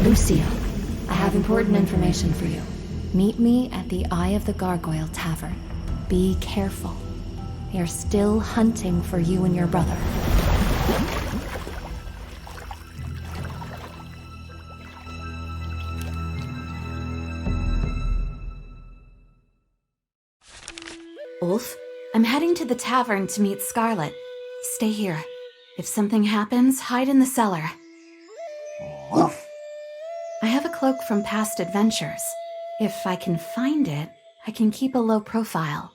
Lucio, I have important information for you. Meet me at the Eye of the Gargoyle Tavern. Be careful. They're still hunting for you and your brother. Ulf, I'm heading to the tavern to meet Scarlet. Stay here. If something happens, hide in the cellar. I have a cloak from past adventures. If I can find it, I can keep a low profile.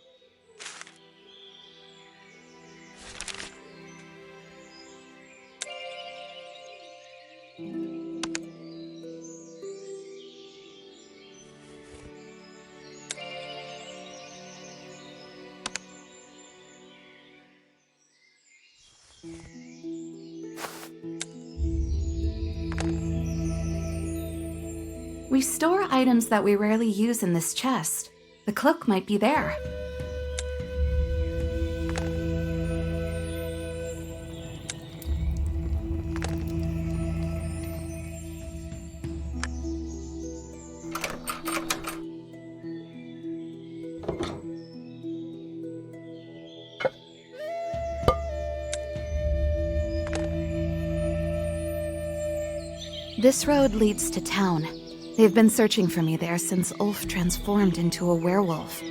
We store items that we rarely use in this chest. The cloak might be there. This road leads to town. They've been searching for me there since Ulf transformed into a werewolf.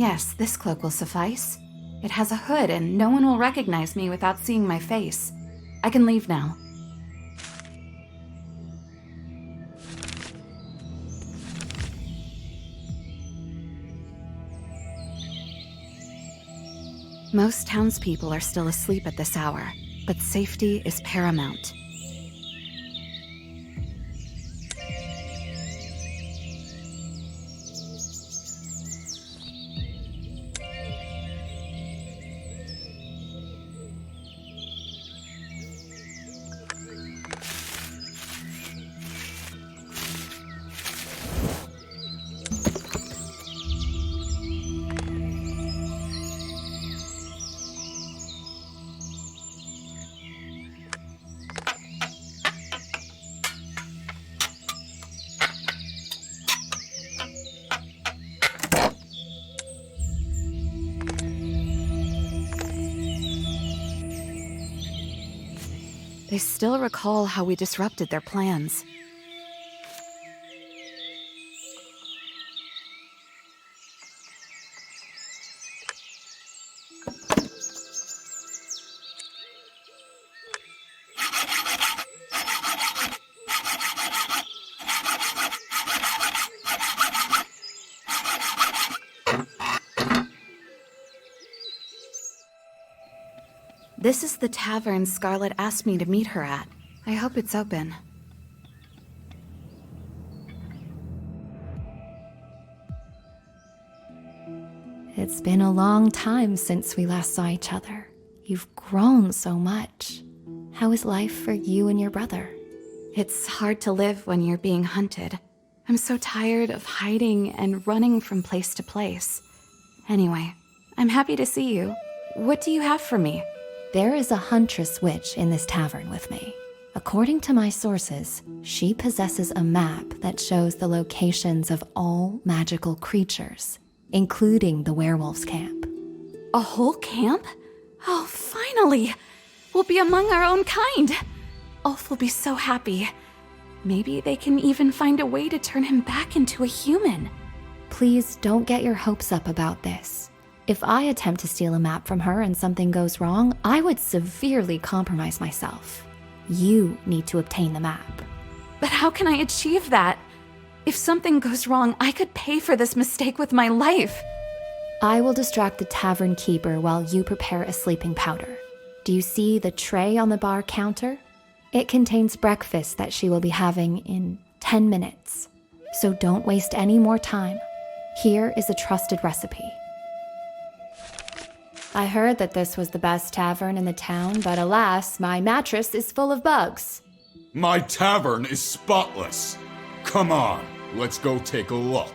Yes, this cloak will suffice. It has a hood and no one will recognize me without seeing my face. I can leave now. Most townspeople are still asleep at this hour, but safety is paramount. They still recall how we disrupted their plans. This is the tavern Scarlet asked me to meet her at. I hope it's open. It's been a long time since we last saw each other. You've grown so much. How is life for you and your brother? It's hard to live when you're being hunted. I'm so tired of hiding and running from place to place. Anyway, I'm happy to see you. What do you have for me? There is a huntress witch in this tavern with me. According to my sources, she possesses a map that shows the locations of all magical creatures, including the werewolves' camp. A whole camp? Oh, finally! We'll be among our own kind! Ulf will be so happy. Maybe they can even find a way to turn him back into a human. Please don't get your hopes up about this. If I attempt to steal a map from her and something goes wrong, I would severely compromise myself. You need to obtain the map. But how can I achieve that? If something goes wrong, I could pay for this mistake with my life. I will distract the tavern keeper while you prepare a sleeping powder. Do you see the tray on the bar counter? It contains breakfast that she will be having in 10 minutes. So don't waste any more time. Here is a trusted recipe. I heard that this was the best tavern in the town, but alas, my mattress is full of bugs. My tavern is spotless. Come on, let's go take a look.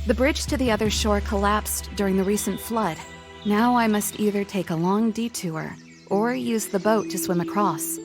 The bridge to the other shore collapsed during the recent flood. Now I must either take a long detour or use the boat to swim across.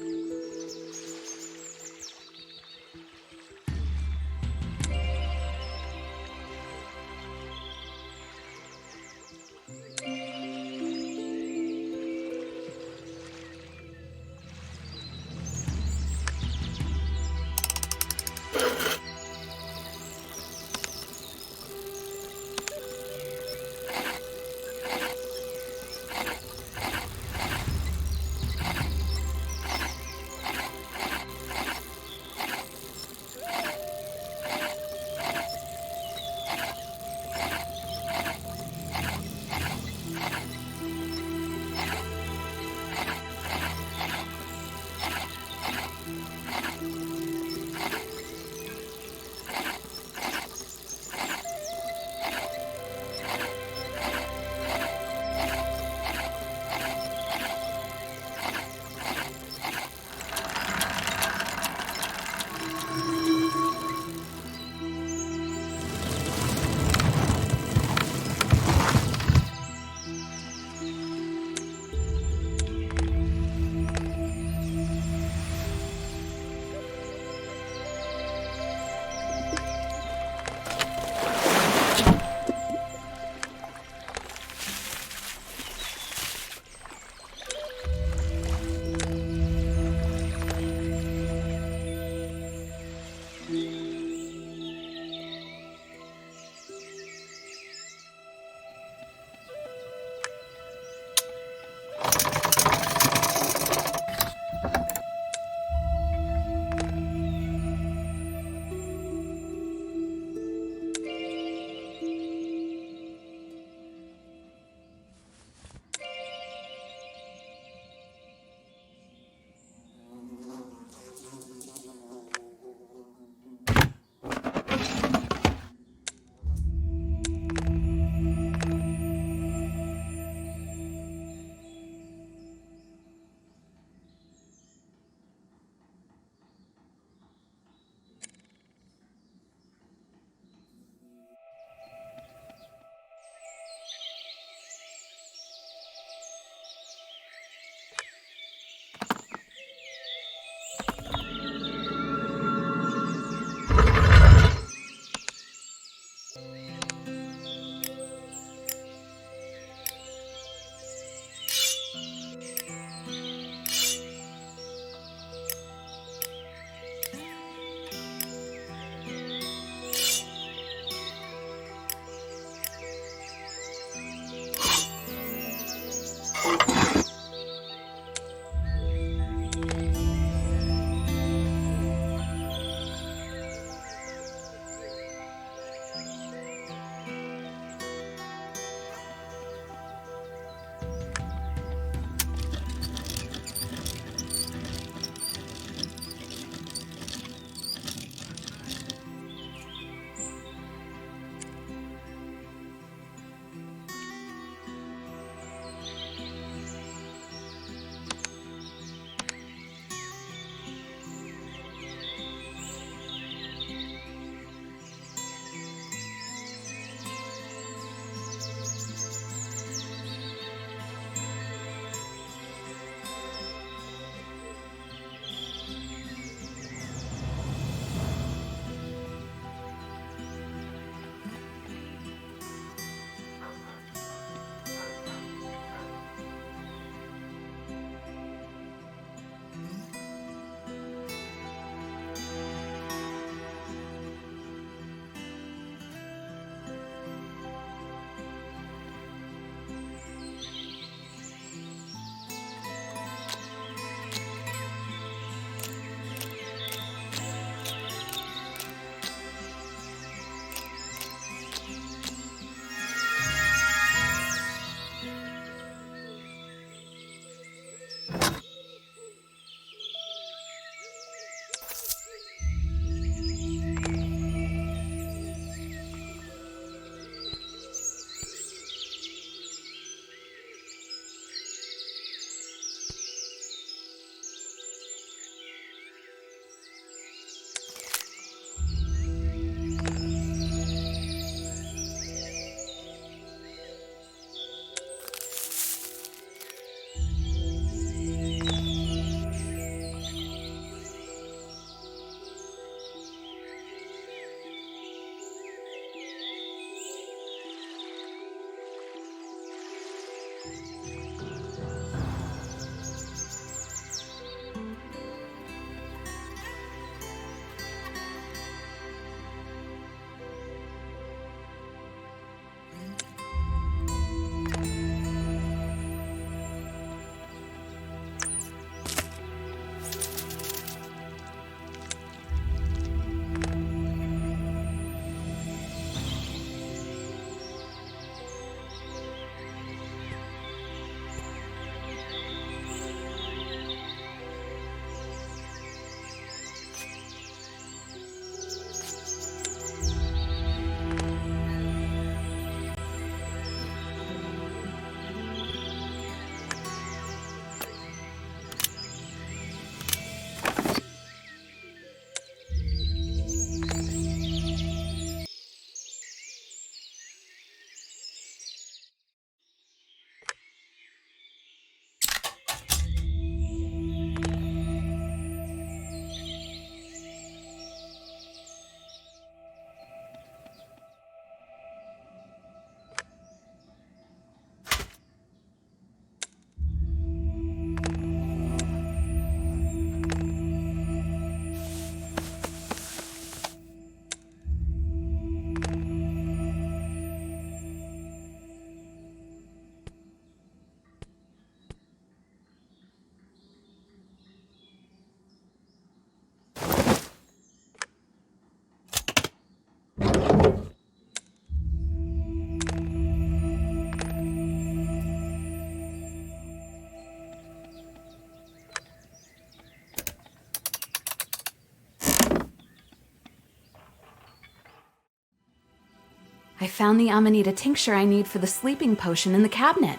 I found the Amanita tincture I need for the sleeping potion in the cabinet.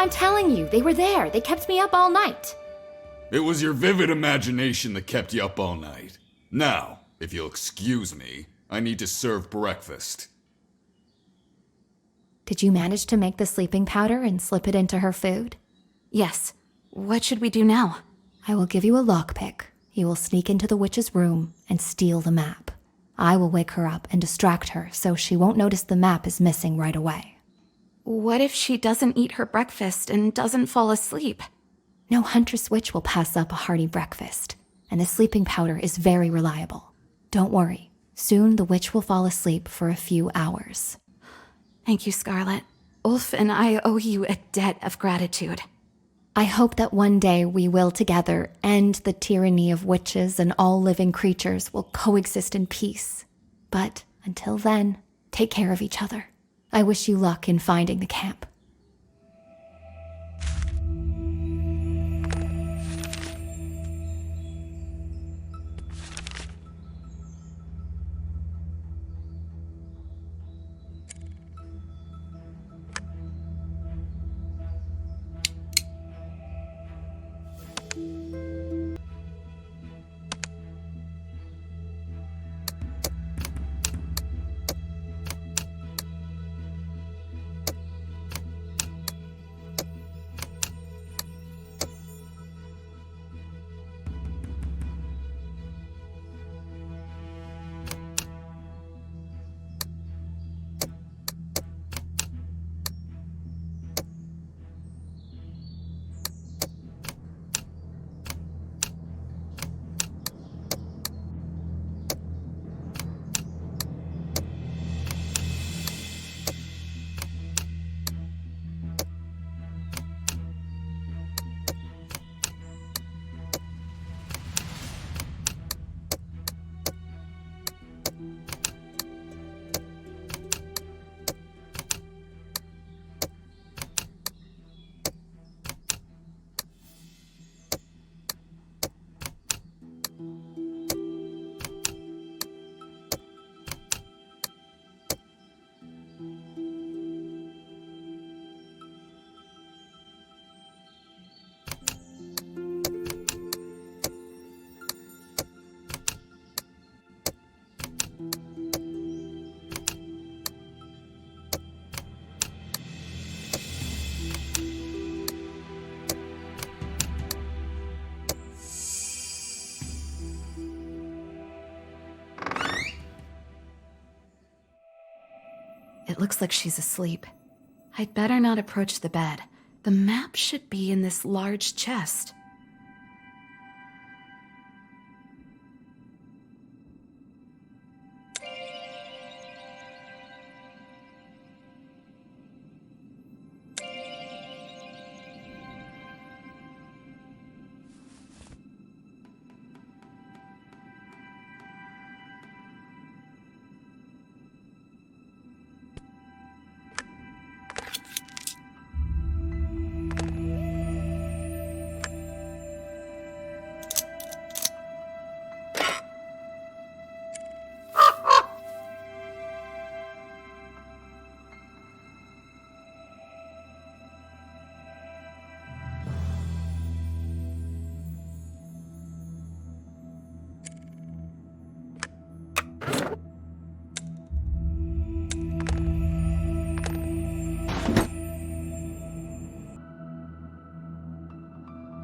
I'm telling you, they were there. They kept me up all night. It was your vivid imagination that kept you up all night. Now, if you'll excuse me, I need to serve breakfast. Did you manage to make the sleeping powder and slip it into her food? Yes. What should we do now? I will give you a lockpick. You will sneak into the witch's room and steal the map. I will wake her up and distract her so she won't notice the map is missing right away. What if she doesn't eat her breakfast and doesn't fall asleep? No huntress witch will pass up a hearty breakfast, and the sleeping powder is very reliable. Don't worry, soon the witch will fall asleep for a few hours. Thank you, Scarlet. Ulf and I owe you a debt of gratitude. I hope that one day we will together end the tyranny of witches and all living creatures will coexist in peace. But until then, take care of each other. I wish you luck in finding the camp. looks like she's asleep. I'd better not approach the bed. The map should be in this large chest.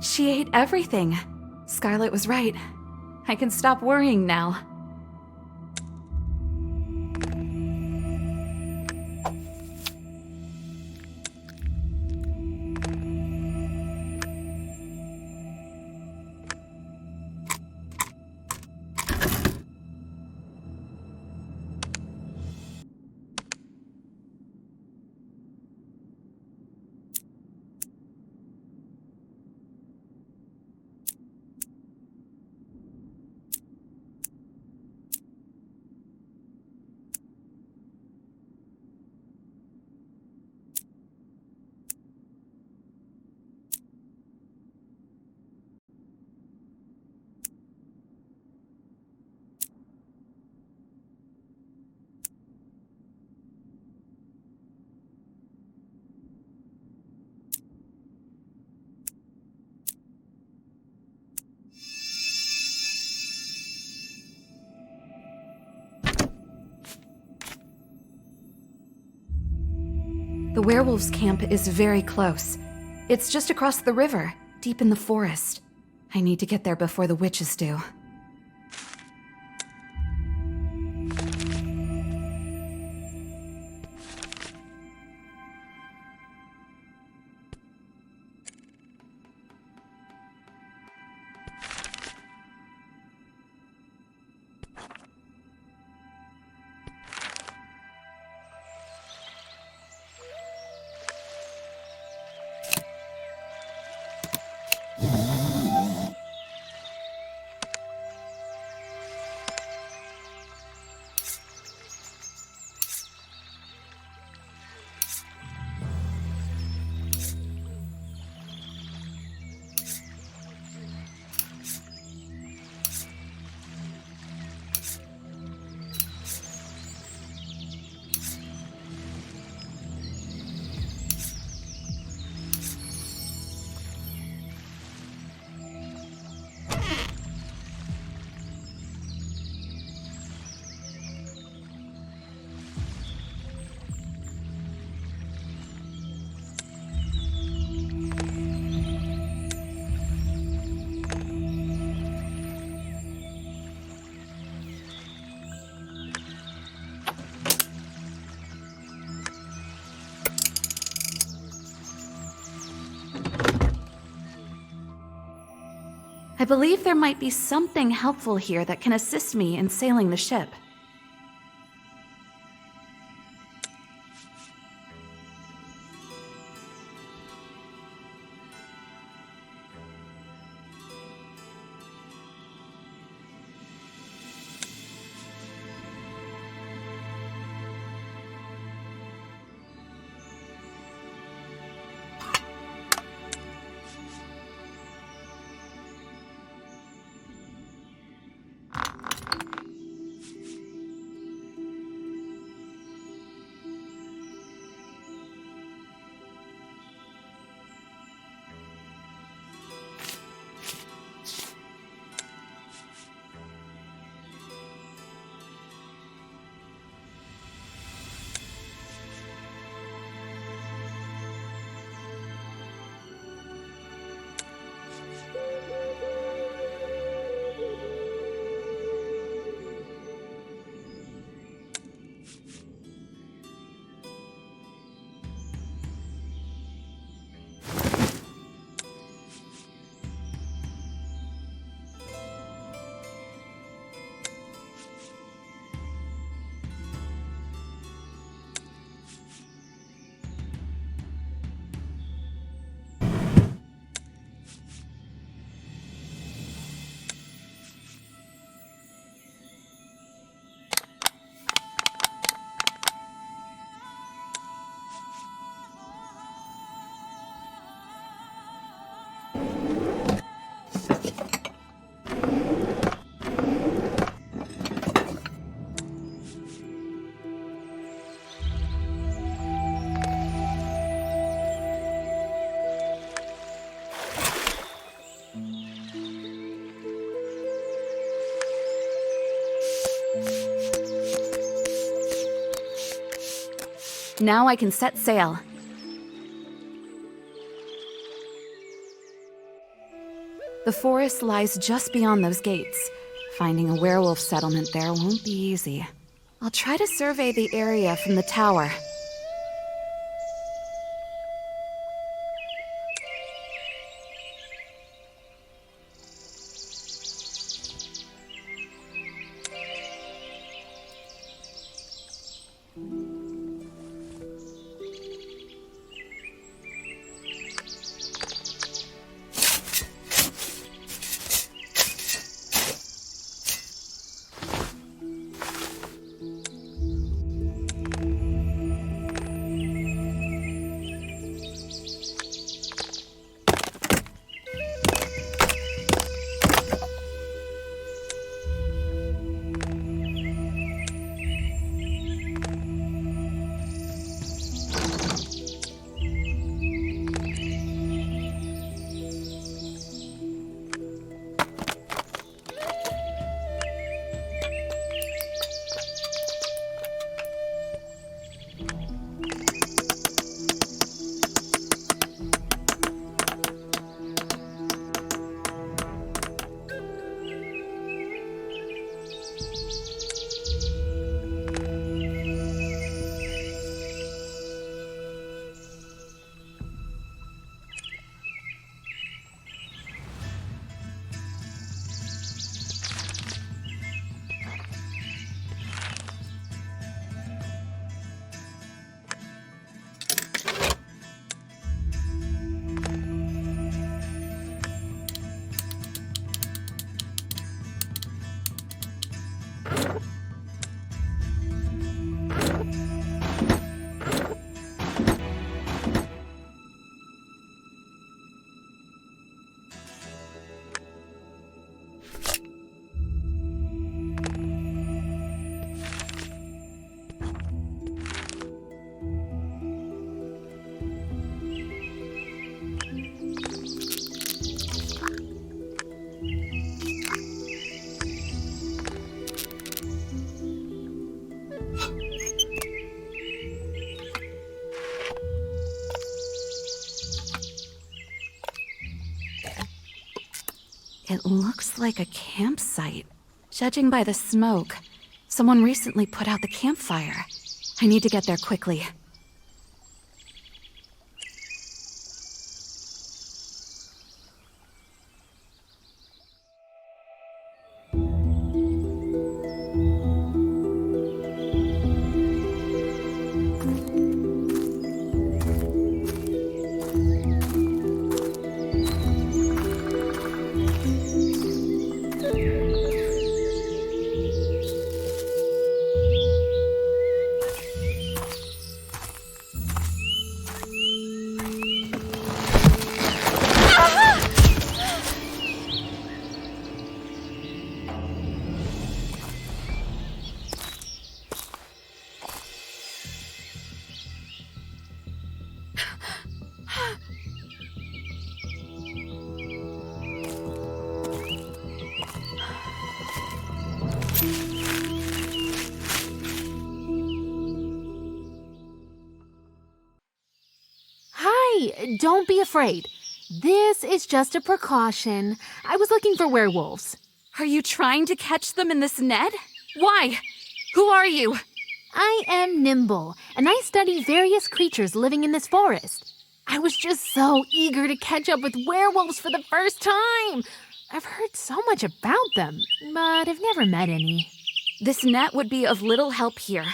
She ate everything. Scarlet was right. I can stop worrying now. The werewolves' camp is very close. It's just across the river, deep in the forest. I need to get there before the witches do. I believe there might be something helpful here that can assist me in sailing the ship. Now I can set sail. The forest lies just beyond those gates. Finding a werewolf settlement there won't be easy. I'll try to survey the area from the tower. It looks like a campsite. Judging by the smoke, someone recently put out the campfire. I need to get there quickly. Don't be afraid. This is just a precaution. I was looking for werewolves. Are you trying to catch them in this net? Why? Who are you? I am Nimble, and I study various creatures living in this forest. I was just so eager to catch up with werewolves for the first time. I've heard so much about them, but I've never met any. This net would be of little help here.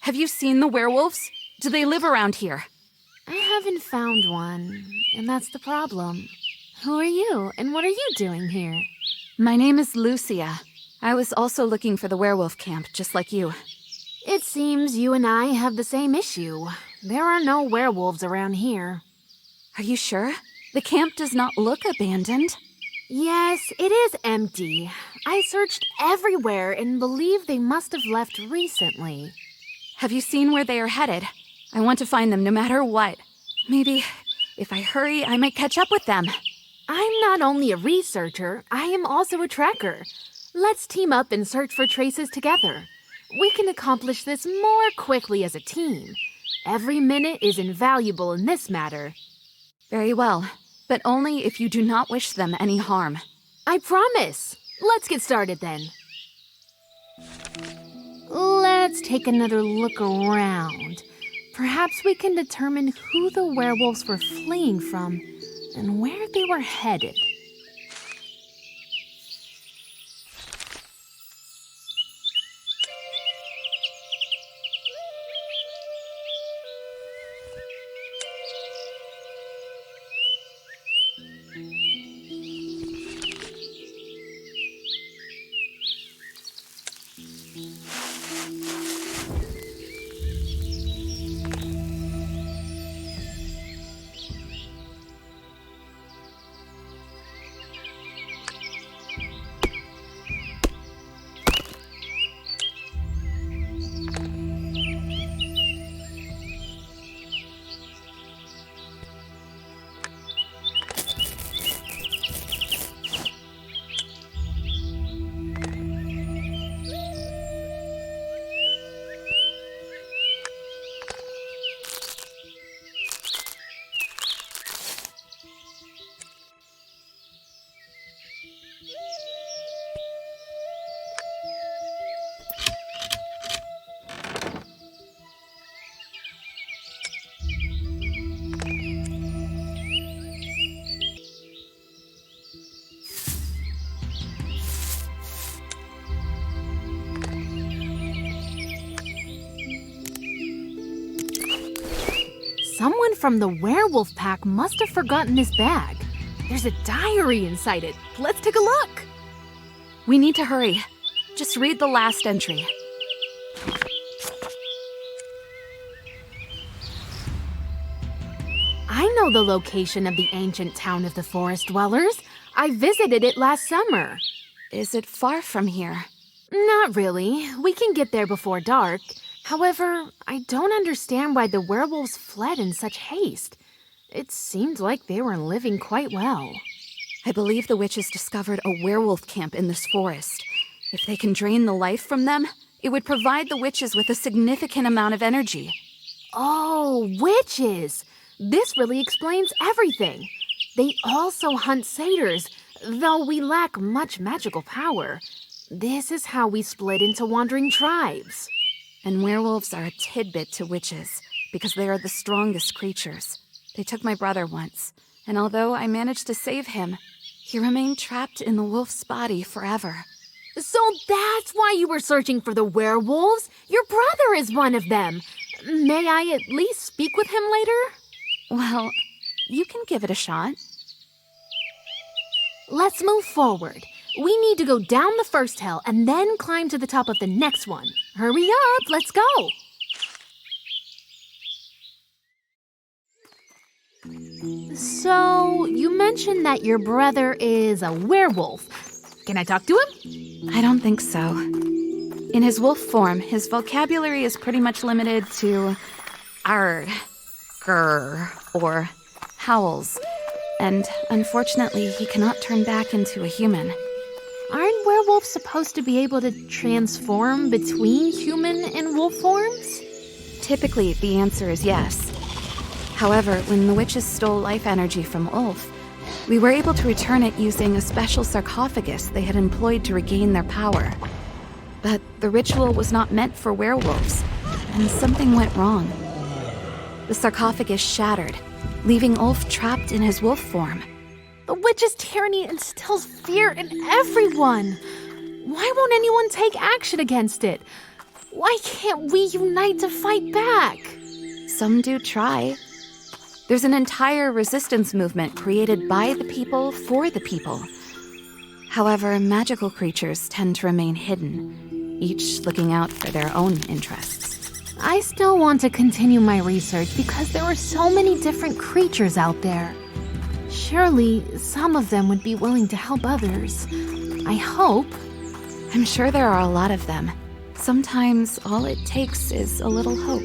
Have you seen the werewolves? Do they live around here? I haven't found one, and that's the problem. Who are you, and what are you doing here? My name is Lucia. I was also looking for the werewolf camp, just like you. It seems you and I have the same issue. There are no werewolves around here. Are you sure? The camp does not look abandoned. Yes, it is empty. I searched everywhere and believe they must have left recently. Have you seen where they are headed? I want to find them no matter what. Maybe, if I hurry, I might catch up with them. I'm not only a researcher, I am also a tracker. Let's team up and search for traces together. We can accomplish this more quickly as a team. Every minute is invaluable in this matter. Very well, but only if you do not wish them any harm. I promise. Let's get started then. Let's take another look around. Perhaps we can determine who the werewolves were fleeing from and where they were headed. Someone from the werewolf pack must have forgotten this bag. There's a diary inside it. Let's take a look. We need to hurry. Just read the last entry. I know the location of the ancient town of the forest dwellers. I visited it last summer. Is it far from here? Not really. We can get there before dark. However, I don't understand why the werewolves fled in such haste. It seemed like they were living quite well. I believe the witches discovered a werewolf camp in this forest. If they can drain the life from them, it would provide the witches with a significant amount of energy. Oh, witches! This really explains everything. They also hunt satyrs, though we lack much magical power. This is how we split into wandering tribes. And werewolves are a tidbit to witches, because they are the strongest creatures. They took my brother once, and although I managed to save him, he remained trapped in the wolf's body forever. So that's why you were searching for the werewolves? Your brother is one of them. May I at least speak with him later? Well, you can give it a shot. Let's move forward. We need to go down the first hill and then climb to the top of the next one. Hurry up, let's go. So, you mentioned that your brother is a werewolf. Can I talk to him? I don't think so. In his wolf form, his vocabulary is pretty much limited to arg, grr, or howls. And unfortunately, he cannot turn back into a human. Aren't werewolves supposed to be able to transform between human and wolf forms? Typically, the answer is yes. However, when the witches stole life energy from Ulf, we were able to return it using a special sarcophagus they had employed to regain their power. But the ritual was not meant for werewolves, and something went wrong. The sarcophagus shattered, leaving Ulf trapped in his wolf form. The witch's tyranny instills fear in everyone. Why won't anyone take action against it? Why can't we unite to fight back? Some do try. There's an entire resistance movement created by the people for the people. However, magical creatures tend to remain hidden, each looking out for their own interests. I still want to continue my research because there are so many different creatures out there. Surely, some of them would be willing to help others. I hope. I'm sure there are a lot of them. Sometimes all it takes is a little hope.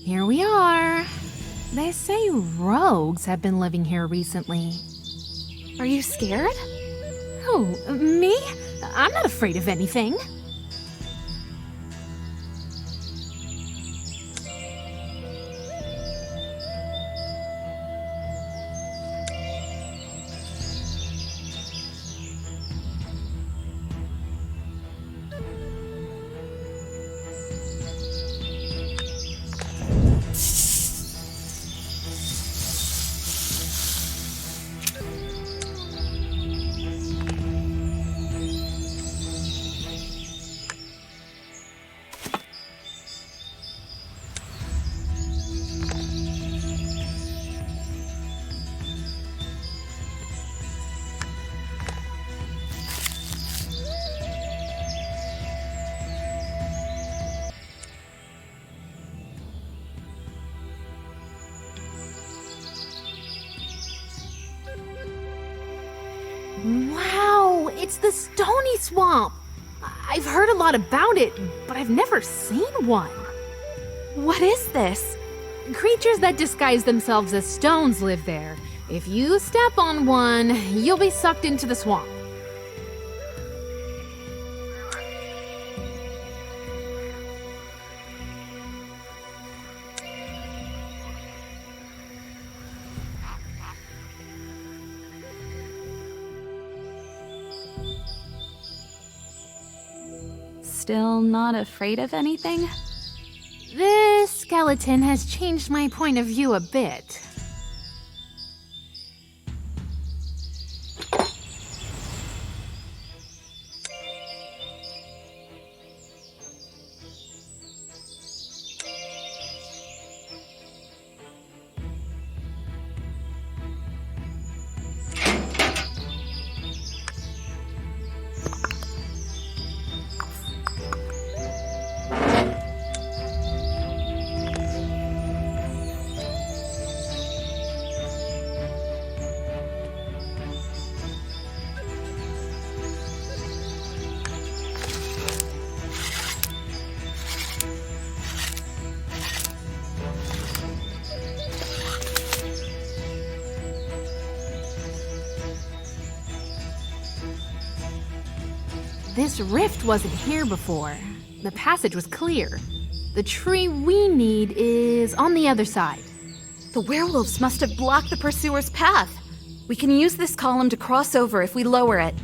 Here we are. They say rogues have been living here recently. Are you scared? Who, me? I'm not afraid of anything. Wow, it's the Stony Swamp. I've heard a lot about it, but I've never seen one. What is this? Creatures that disguise themselves as stones live there. If you step on one, you'll be sucked into the swamp. Still not afraid of anything? This skeleton has changed my point of view a bit. This rift wasn't here before. The passage was clear. The tree we need is on the other side. The werewolves must have blocked the pursuer's path. We can use this column to cross over if we lower it.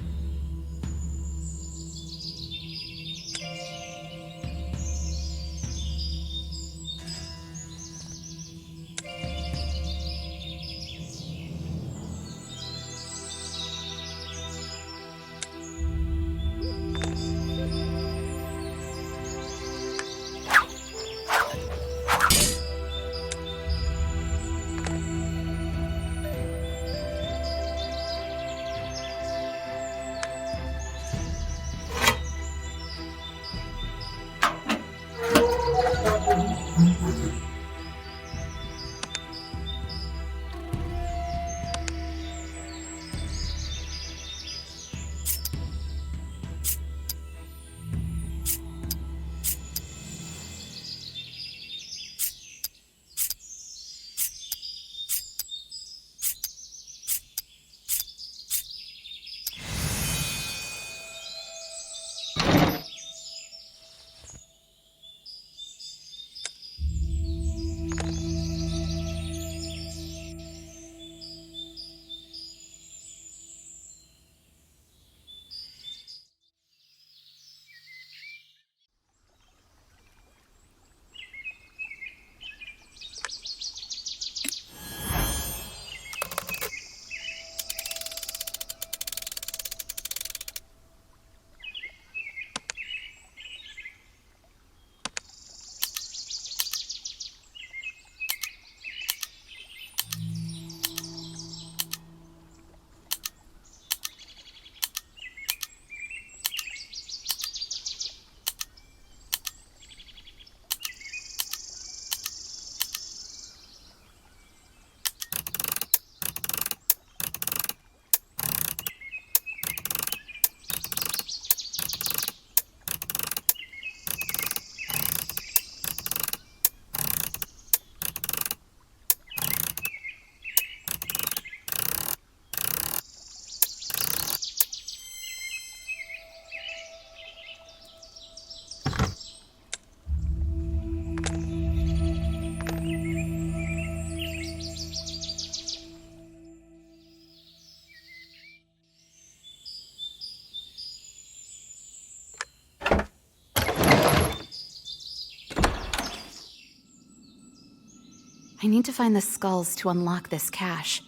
I need to find the skulls to unlock this cache.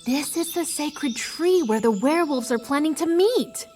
This is the sacred tree where the werewolves are planning to meet.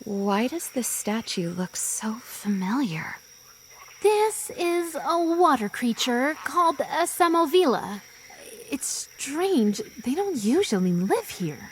Why does this statue look so familiar? This is a water creature called a Samovila. It's strange. They don't usually live here.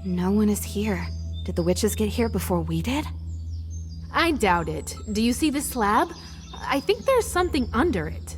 No one is here. Did the witches get here before we did? I doubt it. Do you see the slab? I think there's something under it.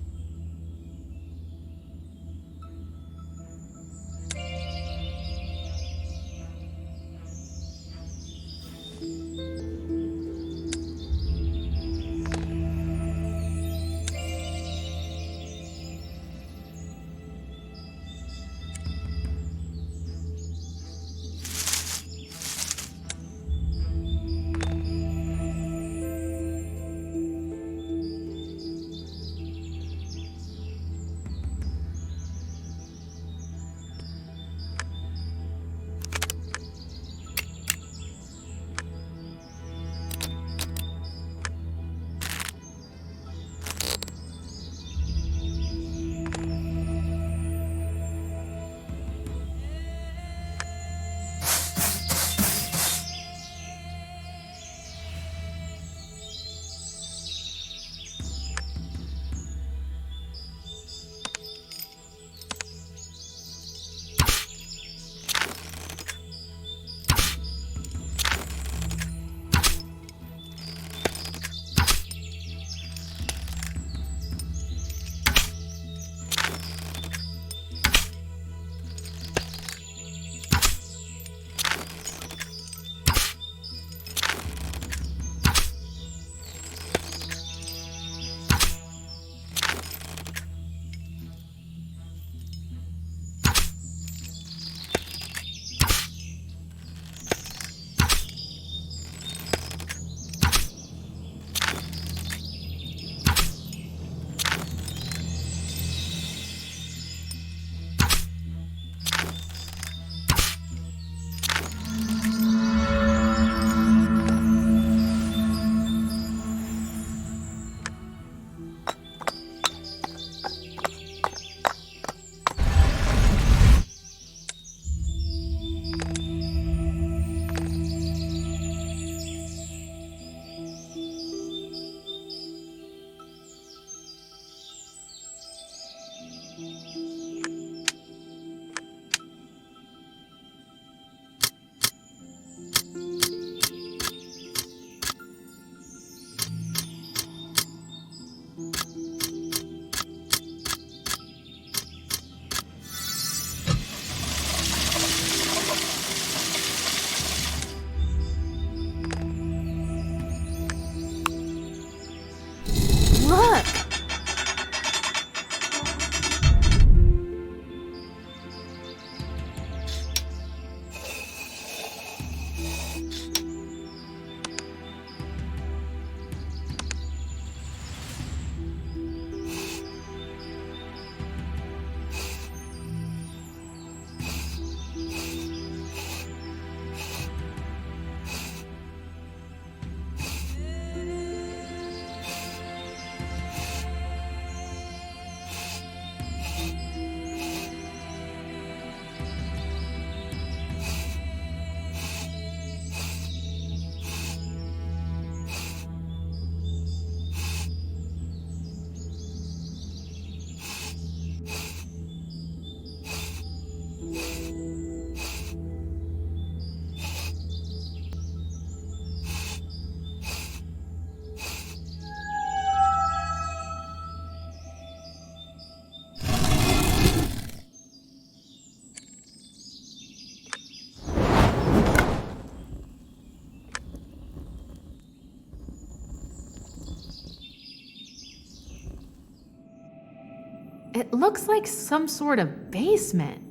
It looks like some sort of basement.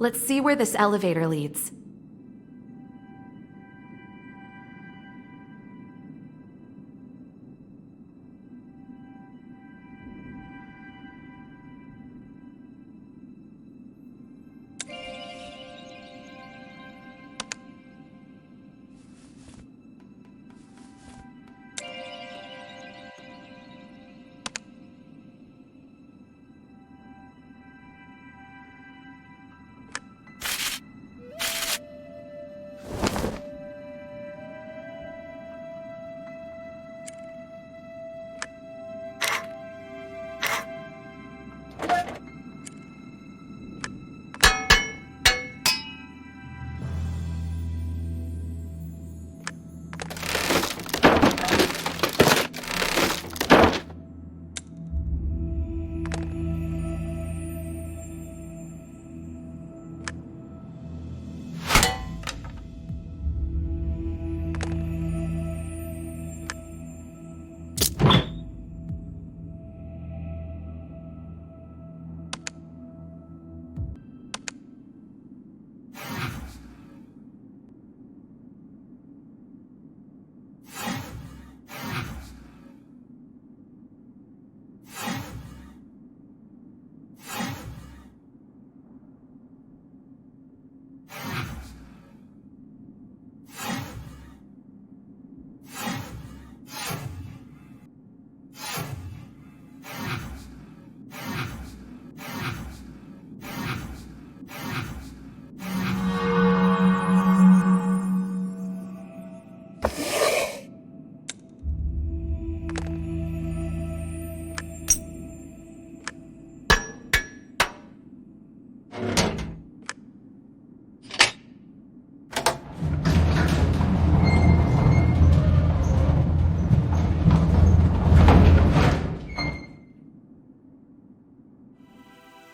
Let's see where this elevator leads.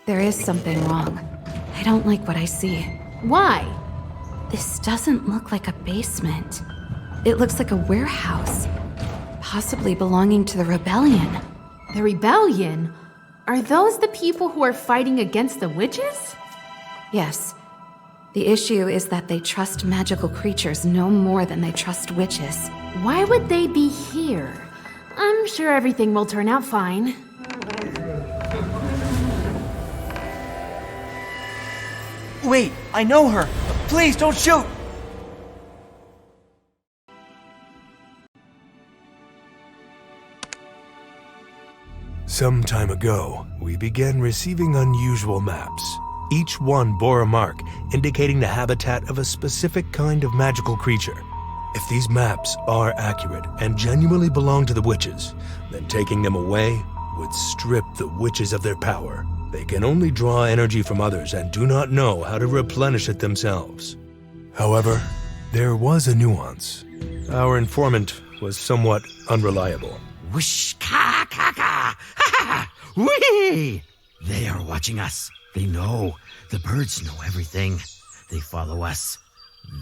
There is something wrong. I don't like what I see. Why? This doesn't look like a basement. It looks like a warehouse, possibly belonging to the rebellion. The rebellion? Are those the people who are fighting against the witches? Yes. The issue is that they trust magical creatures no more than they trust witches. Why would they be here? I'm sure everything will turn out fine. Wait, I know her! Please, don't shoot! Some time ago, we began receiving unusual maps. Each one bore a mark indicating the habitat of a specific kind of magical creature. If these maps are accurate and genuinely belong to the witches, then taking them away would strip the witches of their power. They can only draw energy from others and do not know how to replenish it themselves. However, there was a nuance. Our informant was somewhat unreliable. Whoosh, ka, ka, ka, ha, ha, whee! They are watching us. They know. The birds know everything. They follow us.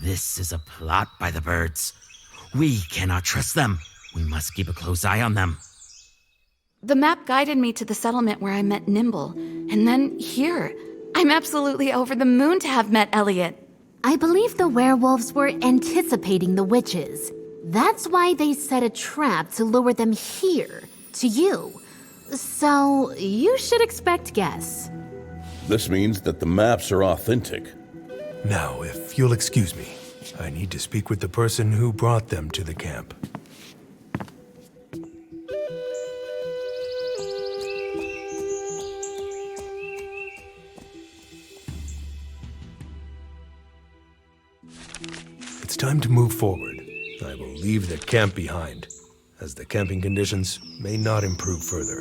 This is a plot by the birds. We cannot trust them. We must keep a close eye on them. The map guided me to the settlement where I met Nimble, and then here. I'm absolutely over the moon to have met Elliot. I believe the werewolves were anticipating the witches. That's why they set a trap to lure them here, to you. So, you should expect guests. This means that the maps are authentic. Now, if you'll excuse me, I need to speak with the person who brought them to the camp. It's time to move forward. I will leave the camp behind, as the camping conditions may not improve further.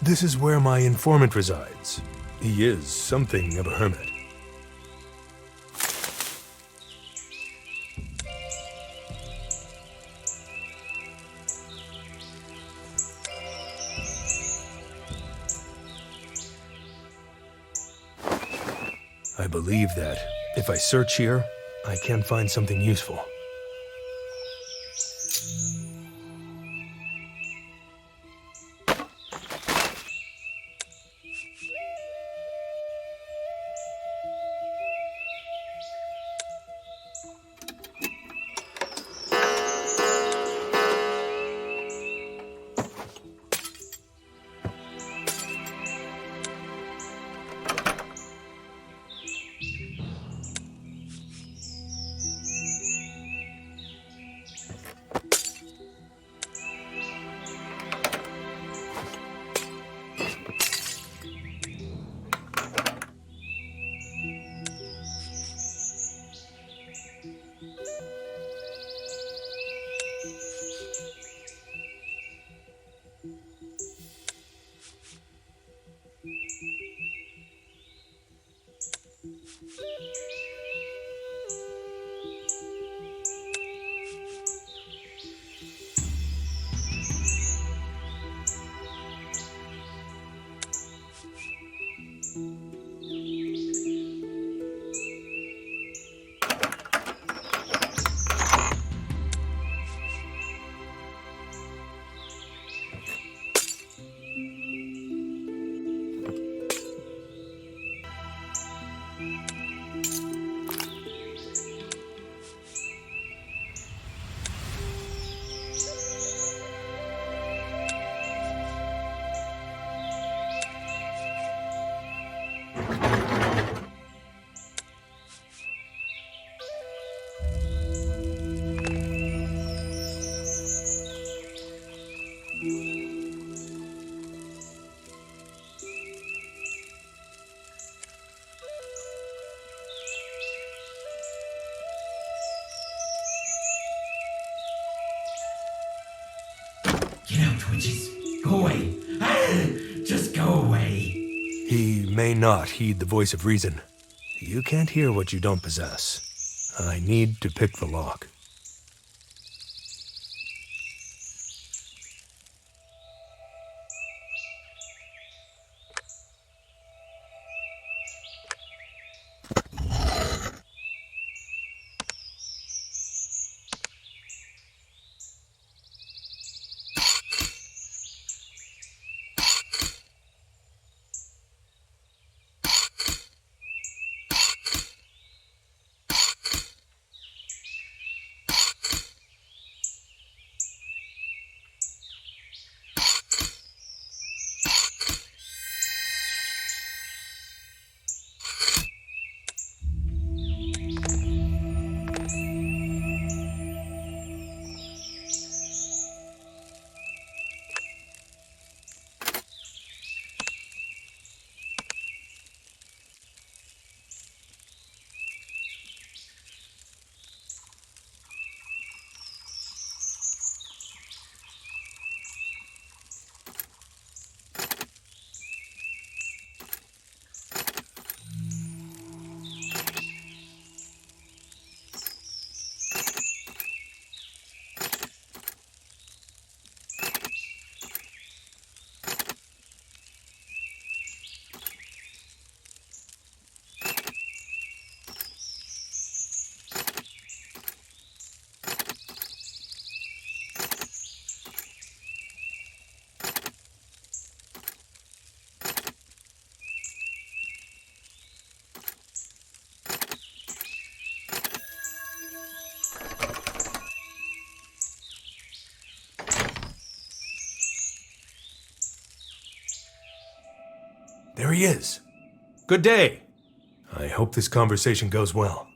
This is where my informant resides. He is something of a hermit. I believe that if I search here, I can find something useful. Get out, witches. Go away. Just go away. He may not heed the voice of reason. You can't hear what you don't possess. I need to pick the lock. There he is. Good day. I hope this conversation goes well.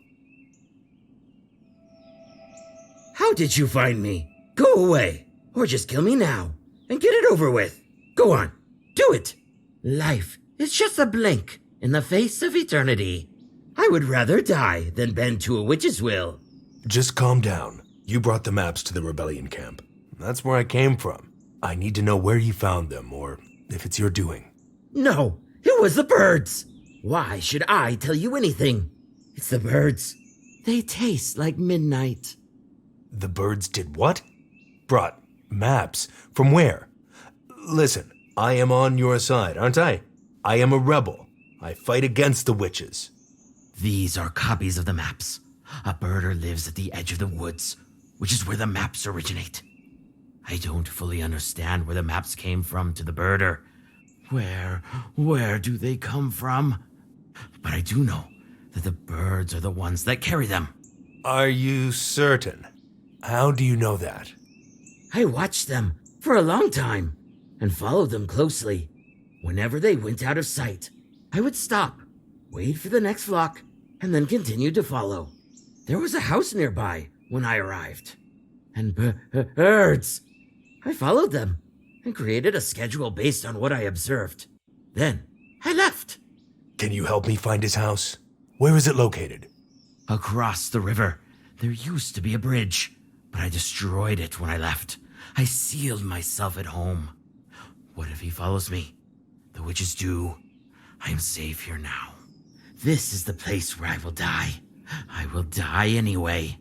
How did you find me? Go away. Or just kill me now. And get it over with. Go on. Do it. Life is just a blink in the face of eternity. I would rather die than bend to a witch's will. Just calm down. You brought the maps to the rebellion camp. That's where I came from. I need to know where you found them, or if it's your doing. No, it was the birds. Why should I tell you anything? It's the birds. They taste like midnight. The birds did what? Brought maps. From where? Listen, I am on your side, aren't I? I am a rebel. I fight against the witches. These are copies of the maps. A birder lives at the edge of the woods, which is where the maps originate. I don't fully understand where the maps came from to the birder. Where do they come from? But I do know that the birds are the ones that carry them. Are you certain? How do you know that? I watched them for a long time and followed them closely. Whenever they went out of sight, I would stop, wait for the next flock, and then continue to follow. There was a house nearby when I arrived. And birds. I followed them and created a schedule based on what I observed. Then I left. Can you help me find his house? Where is it located? Across the river, there used to be a bridge, but I destroyed it when I left. I sealed myself at home. What if he follows me? The witches do. I am safe here now. This is the place where I will die. I will die anyway.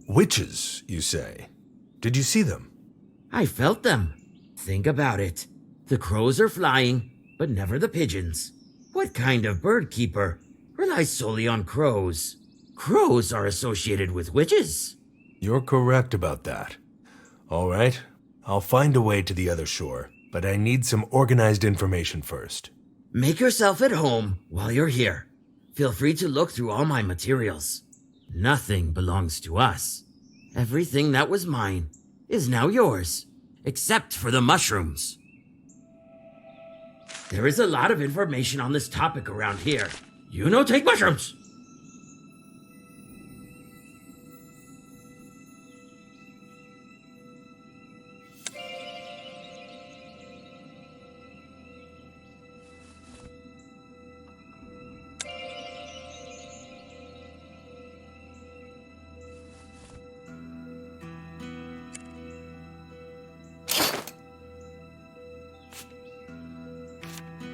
Witches, you say? Did you see them? I felt them. Think about it. The crows are flying, but never the pigeons. What kind of bird keeper relies solely on crows? Crows are associated with witches. You're correct about that. All right, I'll find a way to the other shore, but I need some organized information first. Make yourself at home while you're here. Feel free to look through all my materials. Nothing belongs to us. Everything that was mine is now yours, except for the mushrooms. There is a lot of information on this topic around here. You know, take mushrooms!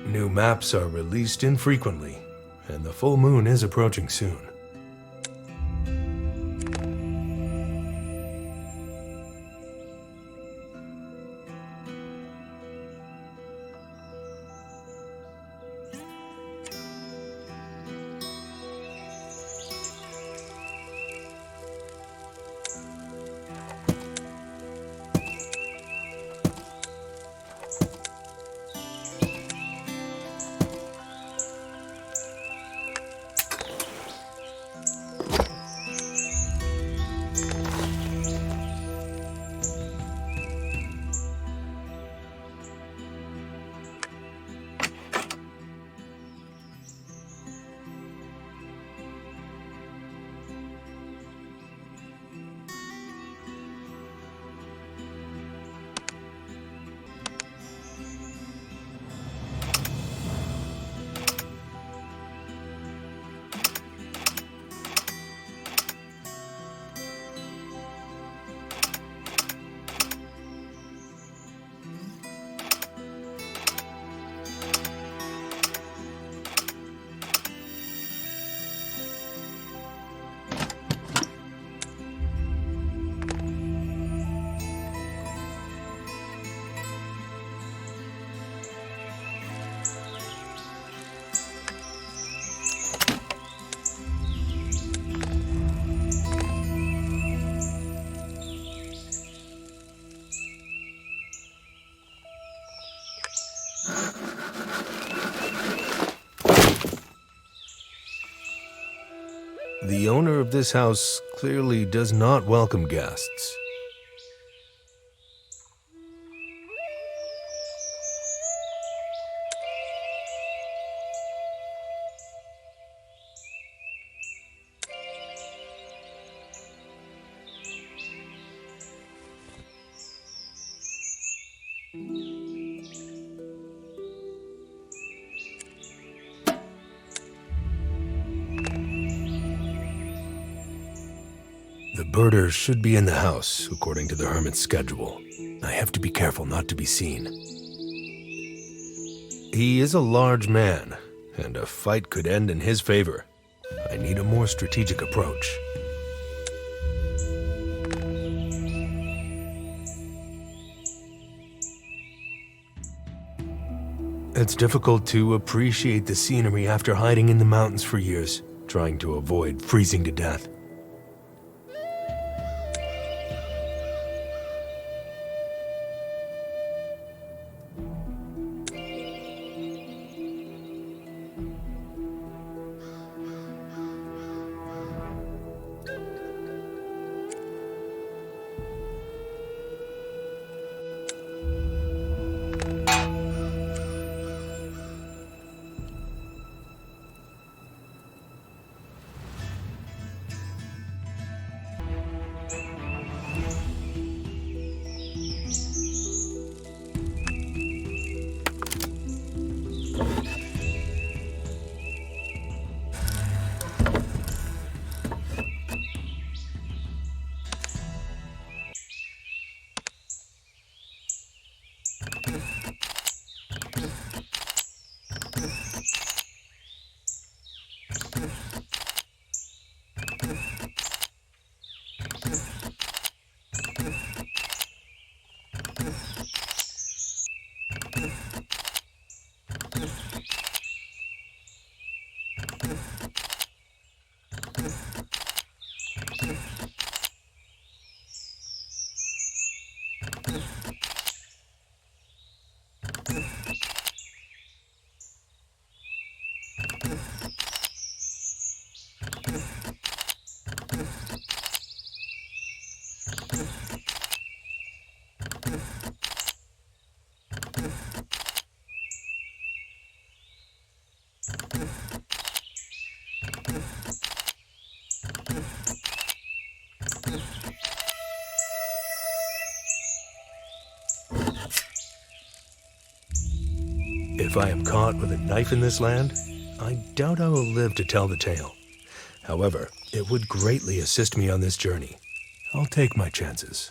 New maps are released infrequently, and the full moon is approaching soon. The owner of this house clearly does not welcome guests. The birder should be in the house, according to the hermit's schedule. I have to be careful not to be seen. He is a large man, and a fight could end in his favor. I need a more strategic approach. It's difficult to appreciate the scenery after hiding in the mountains for years, trying to avoid freezing to death. If I am caught with a knife in this land, I doubt I will live to tell the tale. However, it would greatly assist me on this journey. I'll take my chances.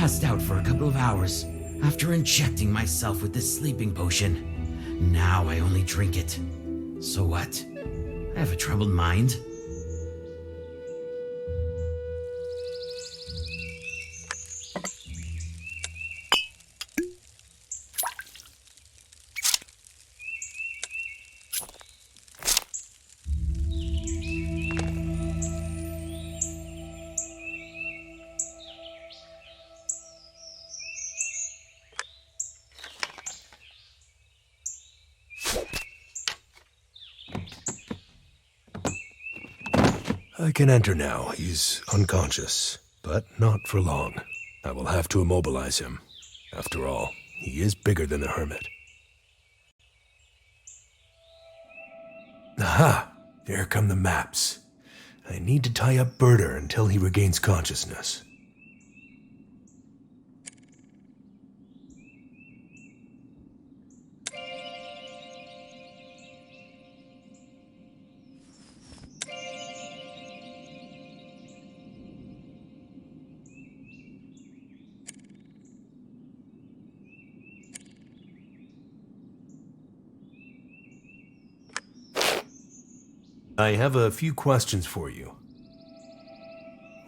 passed out for a couple of hours after injecting myself with this sleeping potion. Now I only drink it. So what? I have a troubled mind. I can enter now. He's unconscious, but not for long. I will have to immobilize him. After all, he is bigger than the hermit. Aha! Here come the maps. I need to tie up Birder until he regains consciousness. I have a few questions for you.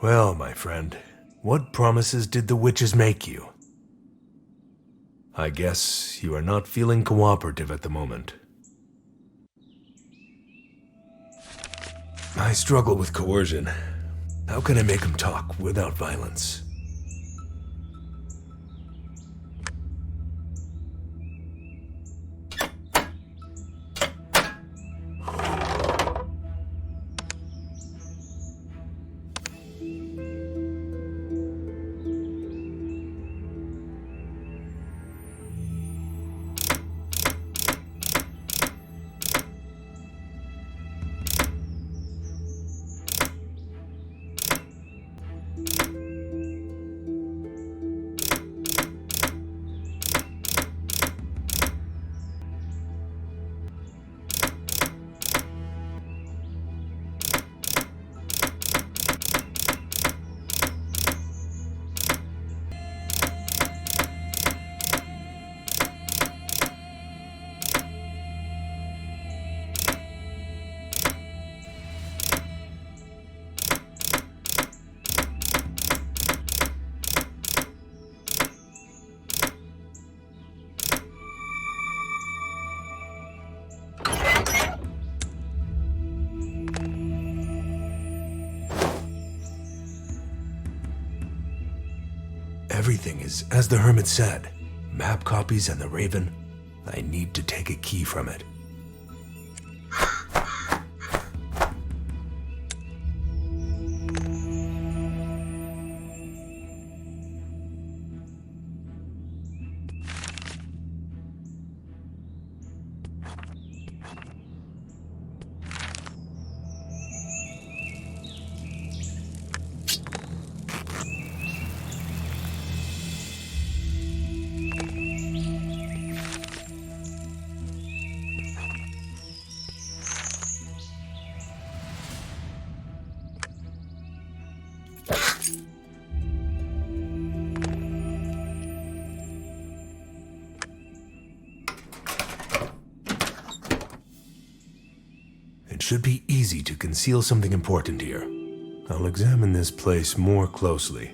Well, my friend, what promises did the witches make you? I guess you are not feeling cooperative at the moment. I struggle with coercion. How can I make him talk without violence? Everything is as the hermit said. Map copies and the raven. I need to take a key from it. It should be easy to conceal something important here. I'll examine this place more closely.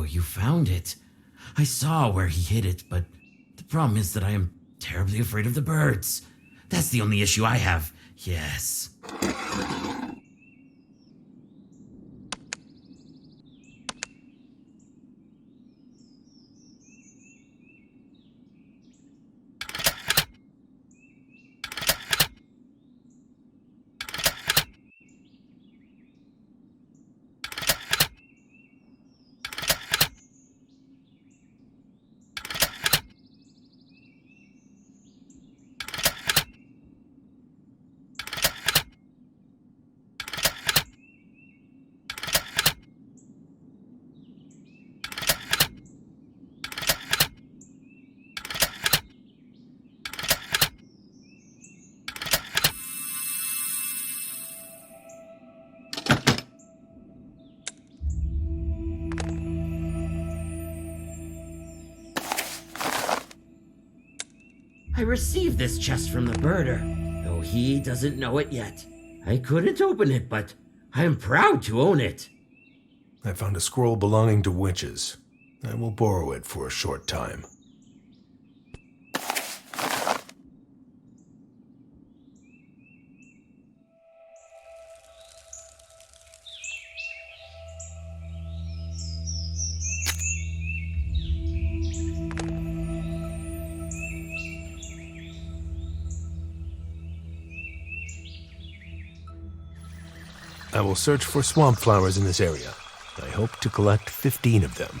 you found it. I saw where he hid it, but the problem is that I am terribly afraid of the birds. That's the only issue I have. Yes. I received this chest from the birder, though he doesn't know it yet. I couldn't open it, but I am proud to own it. I found a scroll belonging to witches. I will borrow it for a short time. I will search for swamp flowers in this area. I hope to collect 15 of them.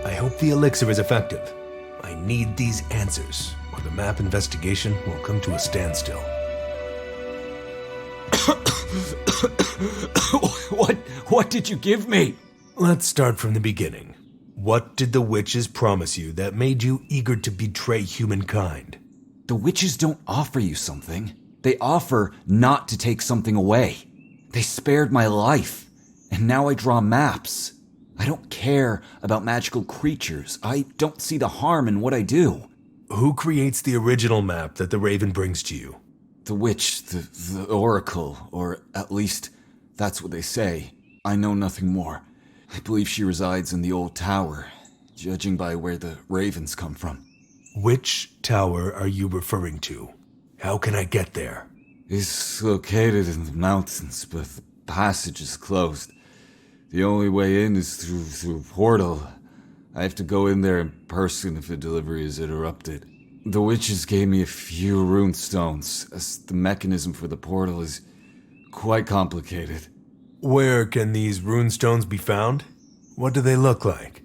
I hope the elixir is effective. I need these answers, or the map investigation will come to a standstill. What did you give me? Let's start from the beginning. What did the witches promise you that made you eager to betray humankind? The witches don't offer you something. They offer not to take something away. They spared my life, and now I draw maps. I don't care about magical creatures. I don't see the harm in what I do. Who creates the original map that the Raven brings to you? The witch, the oracle, or at least that's what they say. I know nothing more. I believe she resides in the old tower, judging by where the ravens come from. Which tower are you referring to? How can I get there? It's located in the mountains, but the passage is closed. The only way in is through a portal. I have to go in there in person if a delivery is interrupted. The witches gave me a few rune stones, as the mechanism for the portal is quite complicated. Where can these rune stones be found? What do they look like?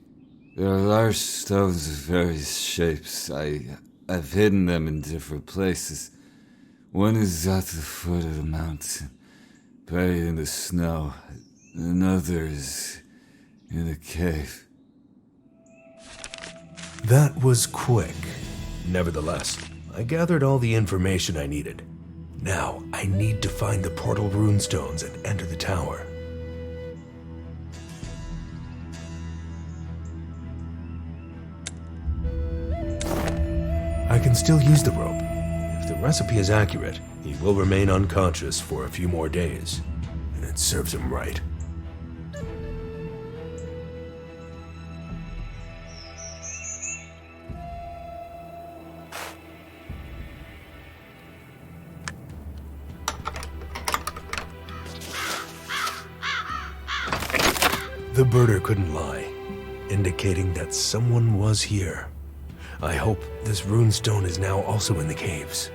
There are large stones of various shapes. I've hidden them in different places. One is at the foot of the mountain, buried in the snow. Another is in a cave. That was quick. Nevertheless, I gathered all the information I needed. Now, I need to find the portal runestones and enter the tower. I can still use the rope. If the recipe is accurate, he will remain unconscious for a few more days. And it serves him right. The birder couldn't lie, indicating that someone was here. I hope this runestone is now also in the caves.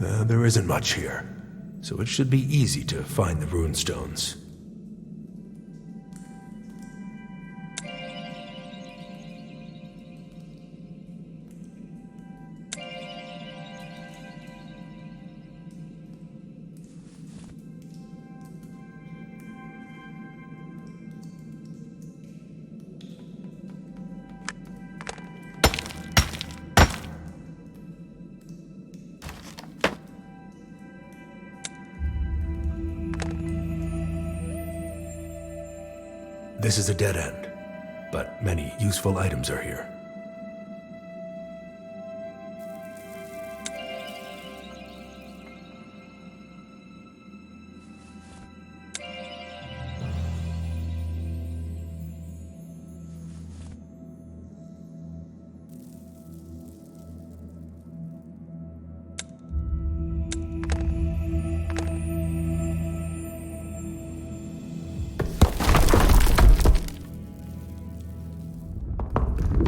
There isn't much here, so it should be easy to find the runestones. This is a dead end, but many useful items are here.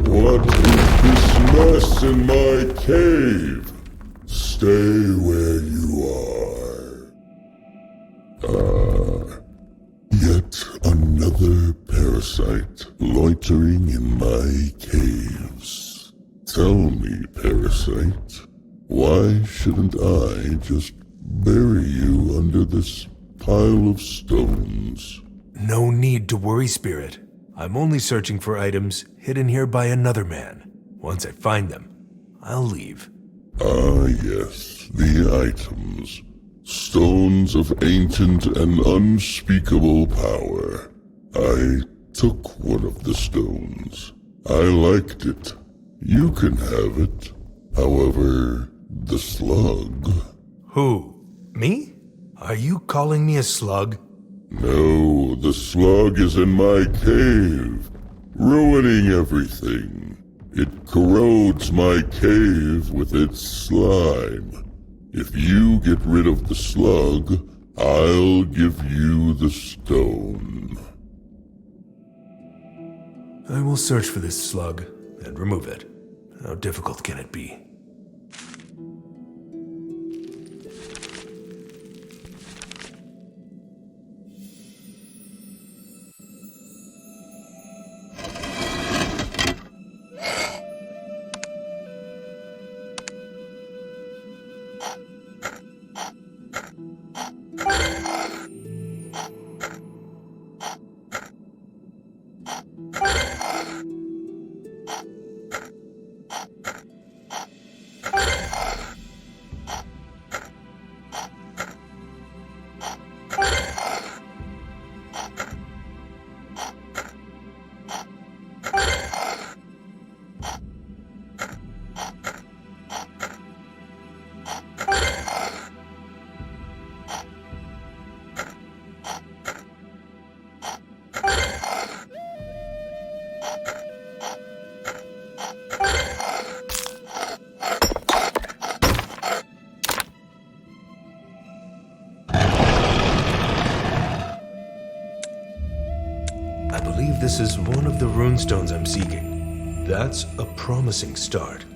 What is this mess in my cave? Stay where you are. Yet another parasite loitering in my caves. Tell me, parasite, why shouldn't I just bury you under this pile of stones? No need to worry, Spirit. I'm only searching for items hidden here by another man. Once I find them, I'll leave. Ah, yes, the items. Stones of ancient and unspeakable power. I took one of the stones. I liked it. You can have it. However, the slug... Who? Me? Are you calling me a slug? No, the slug is in my cave, ruining everything. It corrodes my cave with its slime. If you get rid of the slug, I'll give you the stone. I will search for this slug and remove it. How difficult can it be? I believe this is one of the runestones I'm seeking. That's a promising start.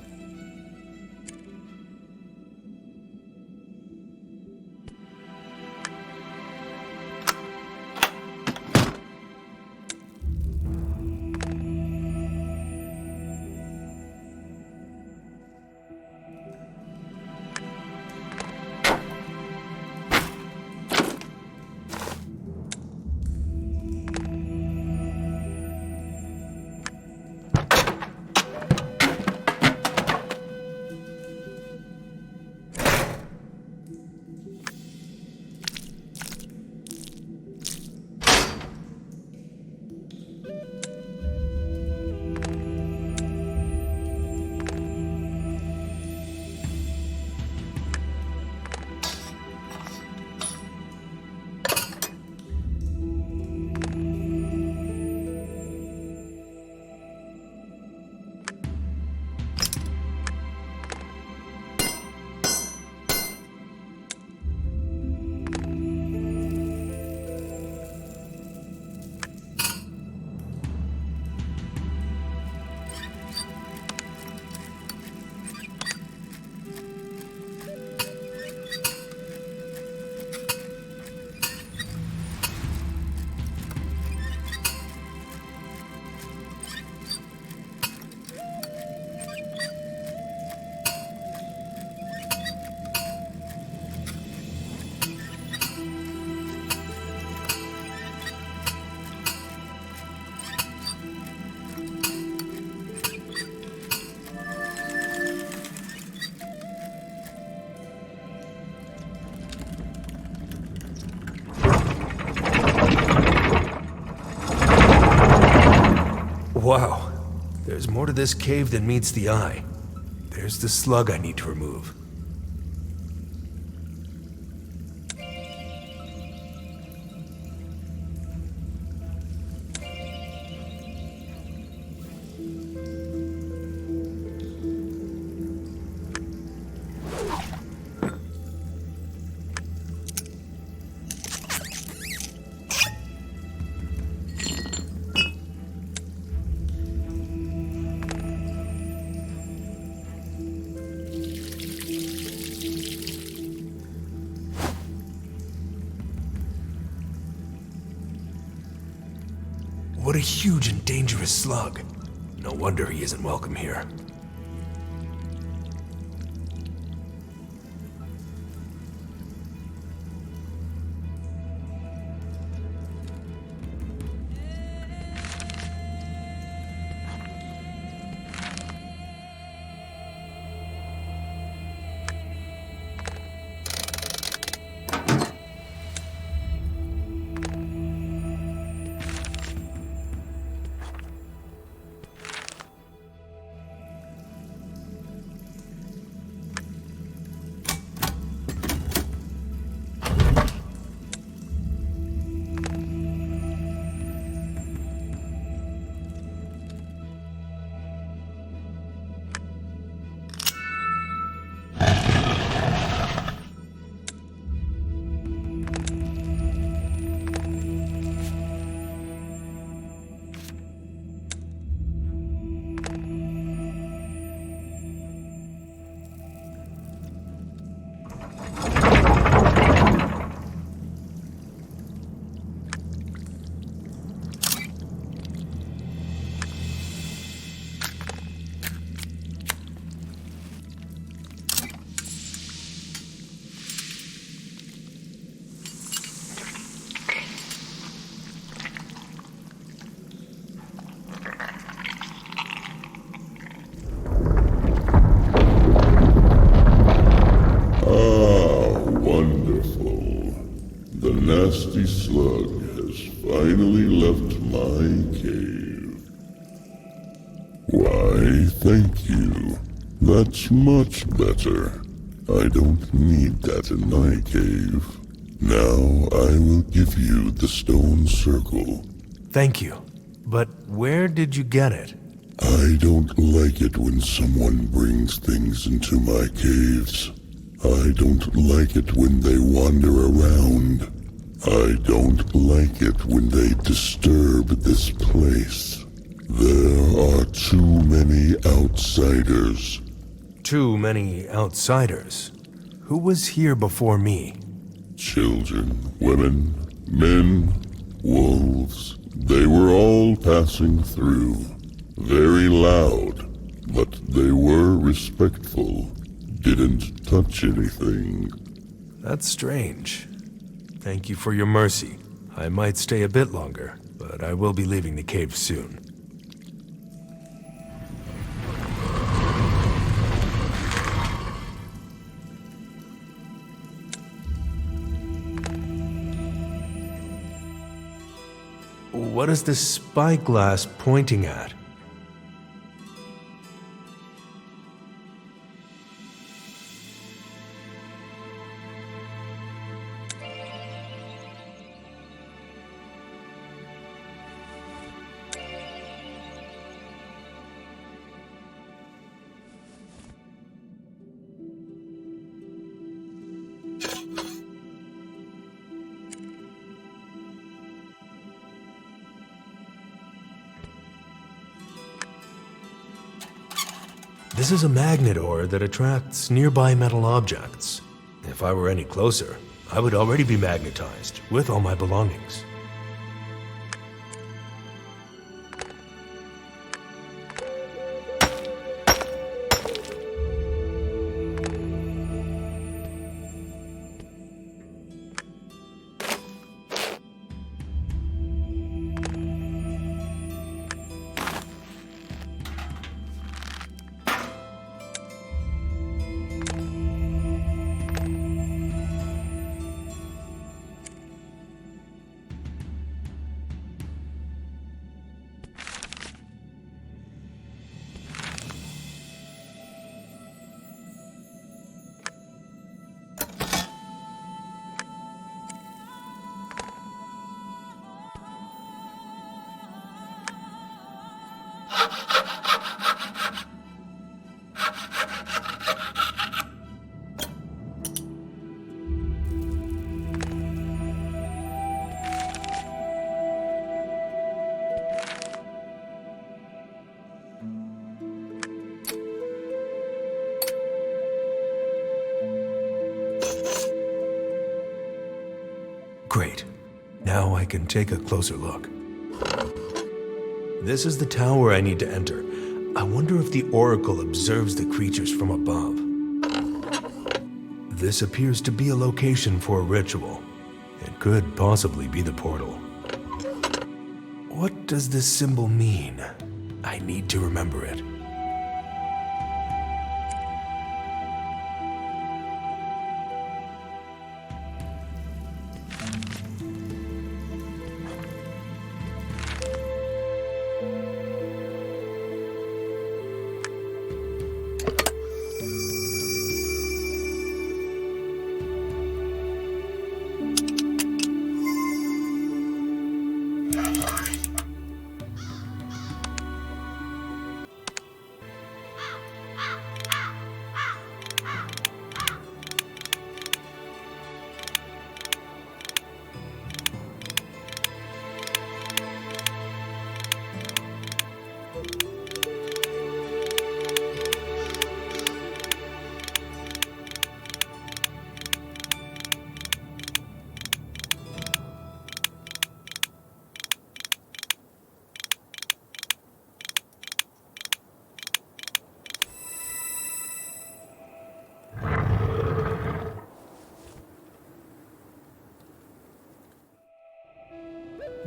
Wow, there's more to this cave than meets the eye. There's the slug I need to remove. What a huge and dangerous slug. No wonder he isn't welcome here. Nasty slug has finally left my cave. Why, thank you. That's much better. I don't need that in my cave. Now I will give you the stone circle. Thank you. But where did you get it? I don't like it when someone brings things into my caves. I don't like it when they wander around. I don't like it when they disturb this place. There are too many outsiders. Too many outsiders? Who was here before me? Children, women, men, wolves. They were all passing through. Very loud, but they were respectful. Didn't touch anything. That's strange. Thank you for your mercy. I might stay a bit longer, but I will be leaving the cave soon. What is this spyglass pointing at? This is a magnet ore that attracts nearby metal objects. If I were any closer, I would already be magnetized with all my belongings. Great. Now I can take a closer look. This is the tower I need to enter. I wonder if the Oracle observes the creatures from above. This appears to be a location for a ritual. It could possibly be the portal. What does this symbol mean? I need to remember it.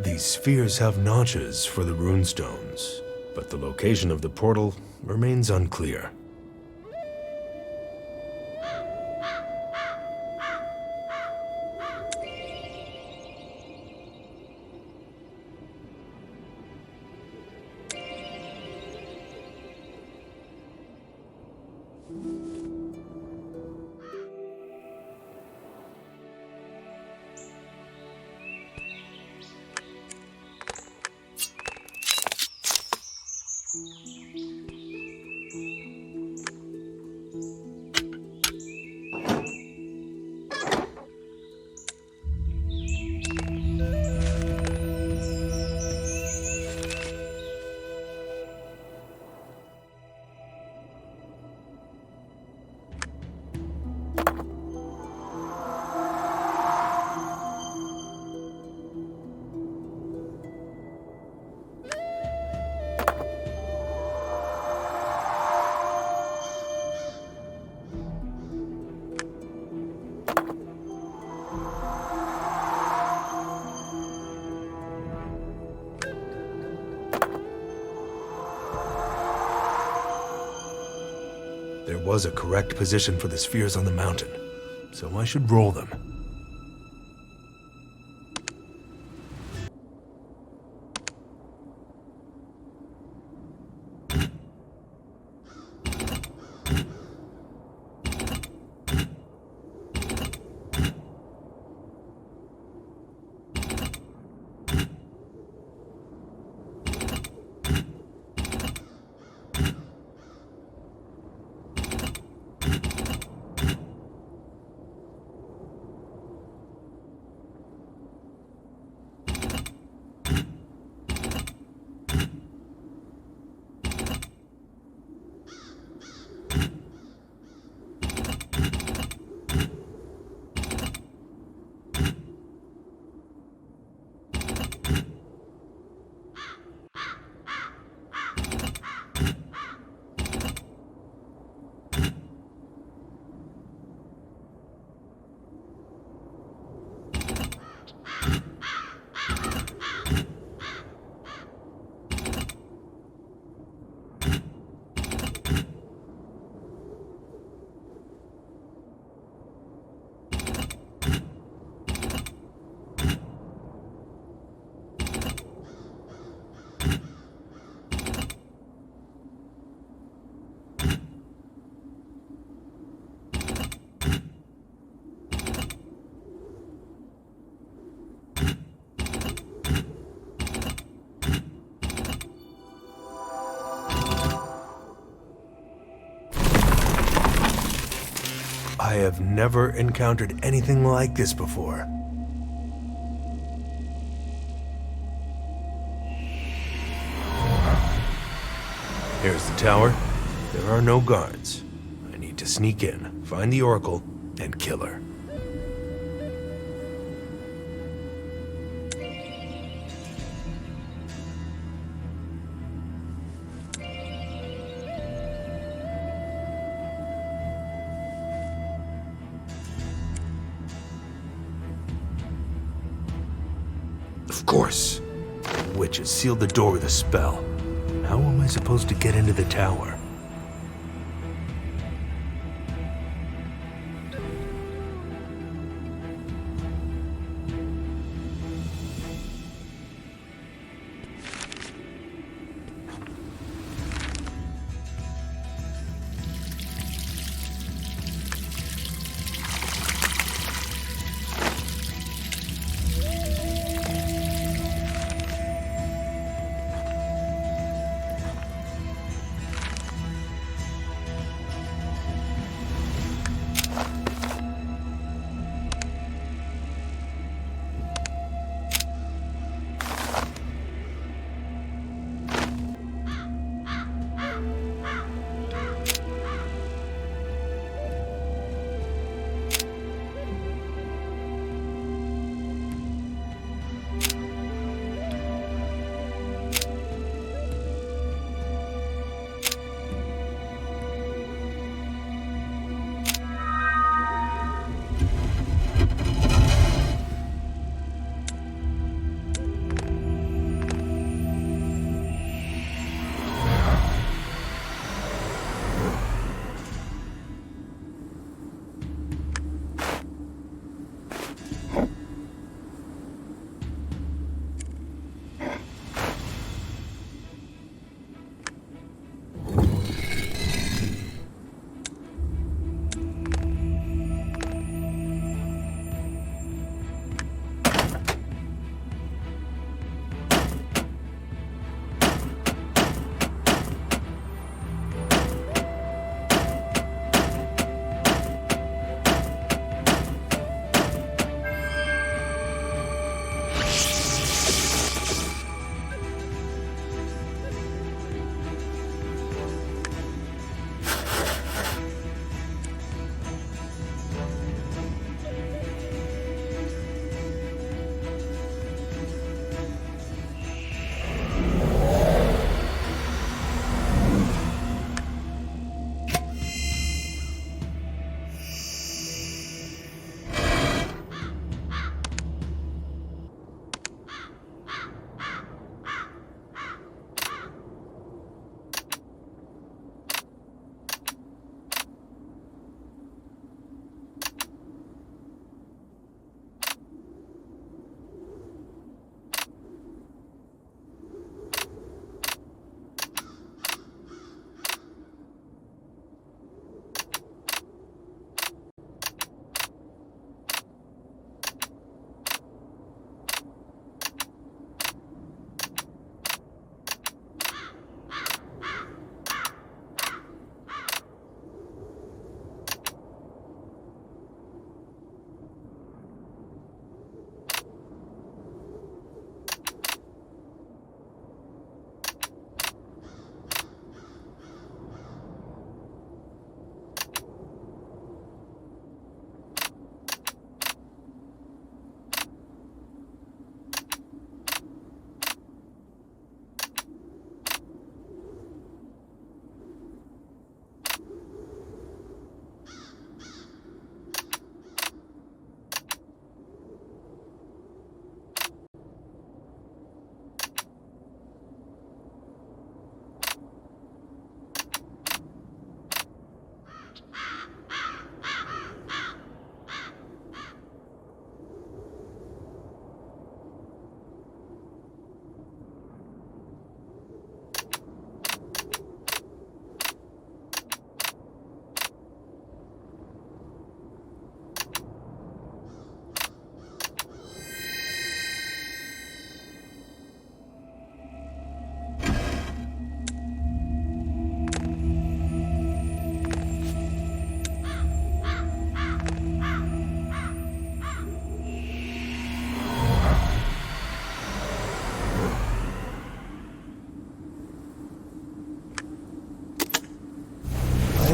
These spheres have notches for the runestones, but the location of the portal remains unclear. There was a correct position for the spheres on the mountain, so I should roll them. I have never encountered anything like this before. Here's the tower. There are no guards. I need to sneak in, find the Oracle, and kill her. Of course. The witch has sealed the door with a spell. How am I supposed to get into the tower?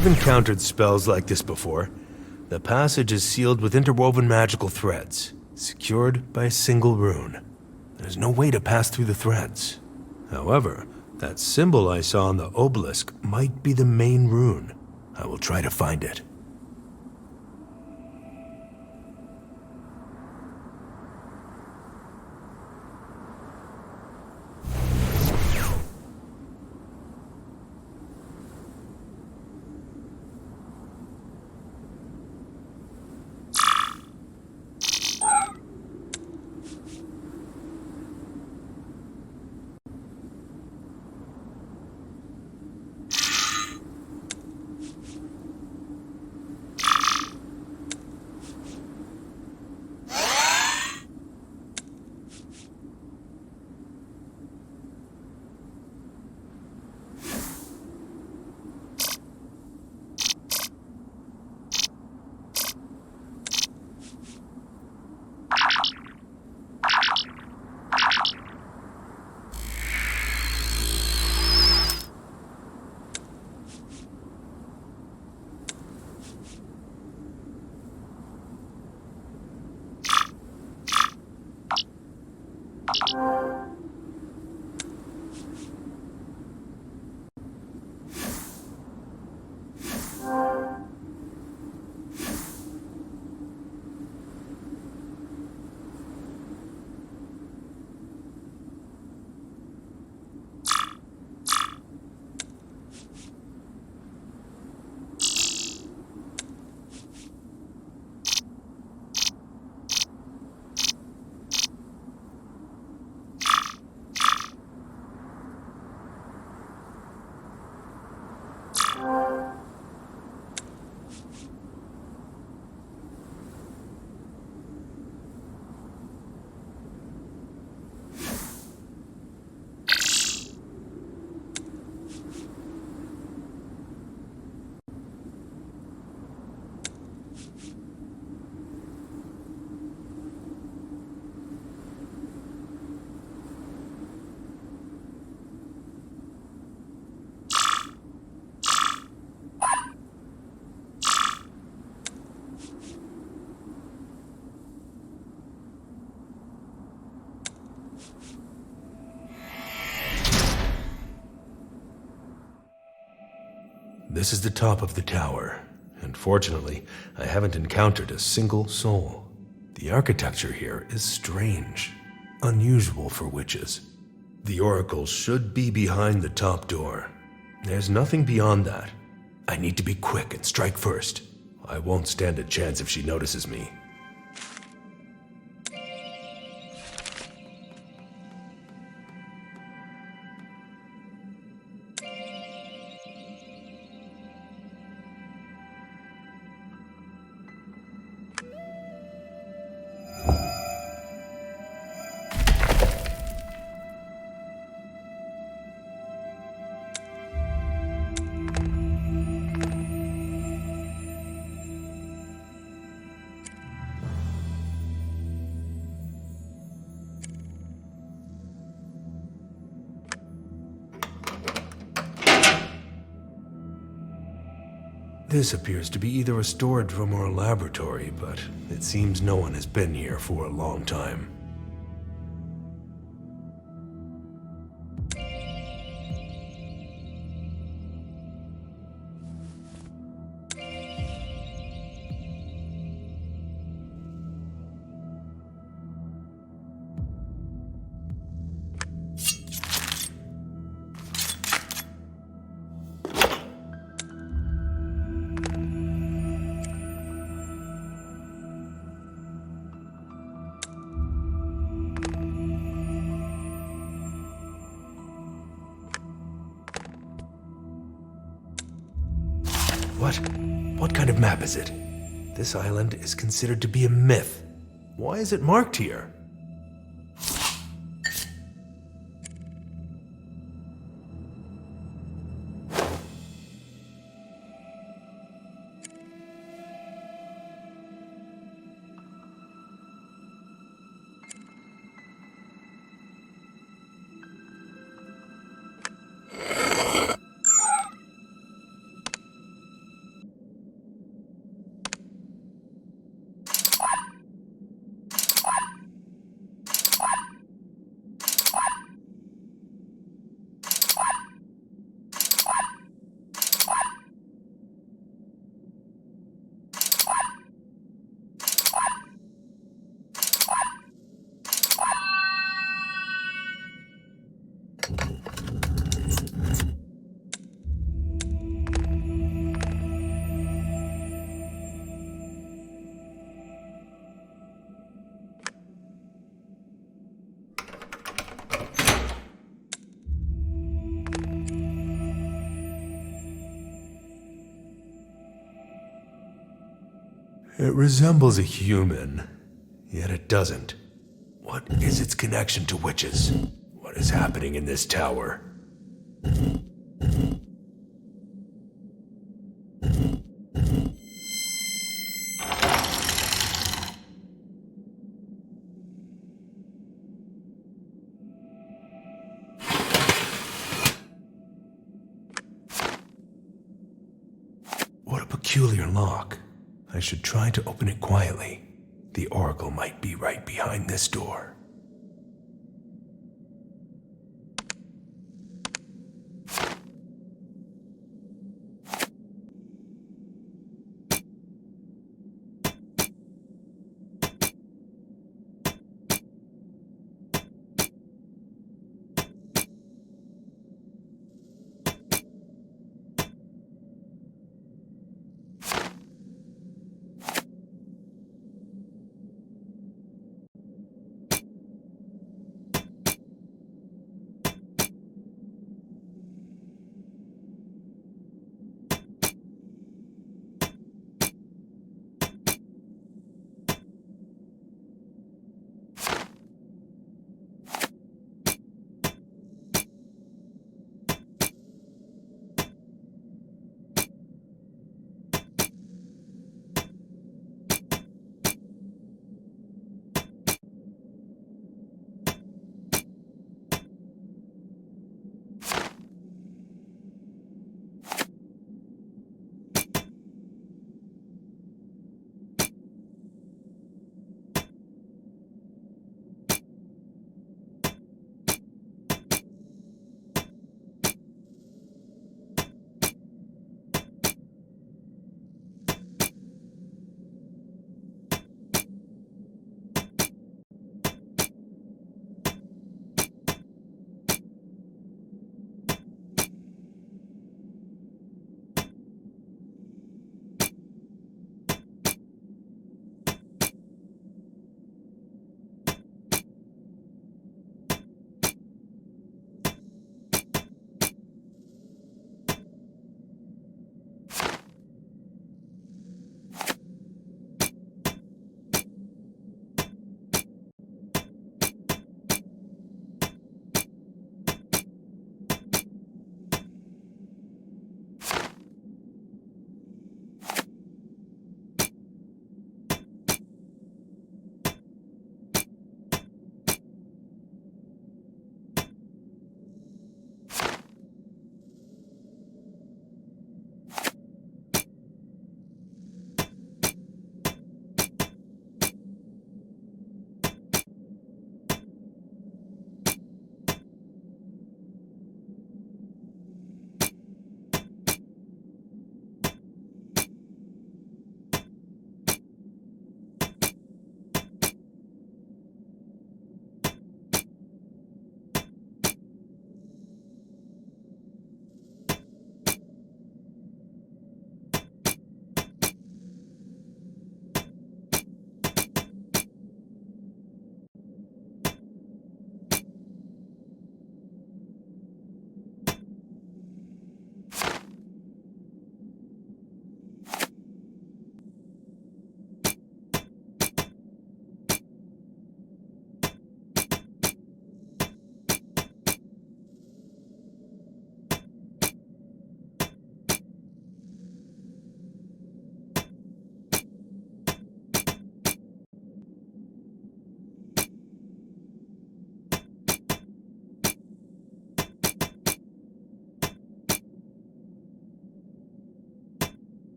I've encountered spells like this before. The passage is sealed with interwoven magical threads, secured by a single rune. There's no way to pass through the threads. However, that symbol I saw on the obelisk might be the main rune. I will try to find it. This is the top of the tower, and fortunately, I haven't encountered a single soul. The architecture here is strange, unusual for witches. The oracle should be behind the top door. There's nothing beyond that. I need to be quick and strike first. I won't stand a chance if she notices me. This appears to be either a storage room or a laboratory, but it seems no one has been here for a long time. What kind of map is it? This island is considered to be a myth. Why is it marked here? It resembles a human, yet it doesn't. What is its connection to witches? What is happening in this tower? What a peculiar lock. I should try to open it quietly. The oracle might be right behind this door.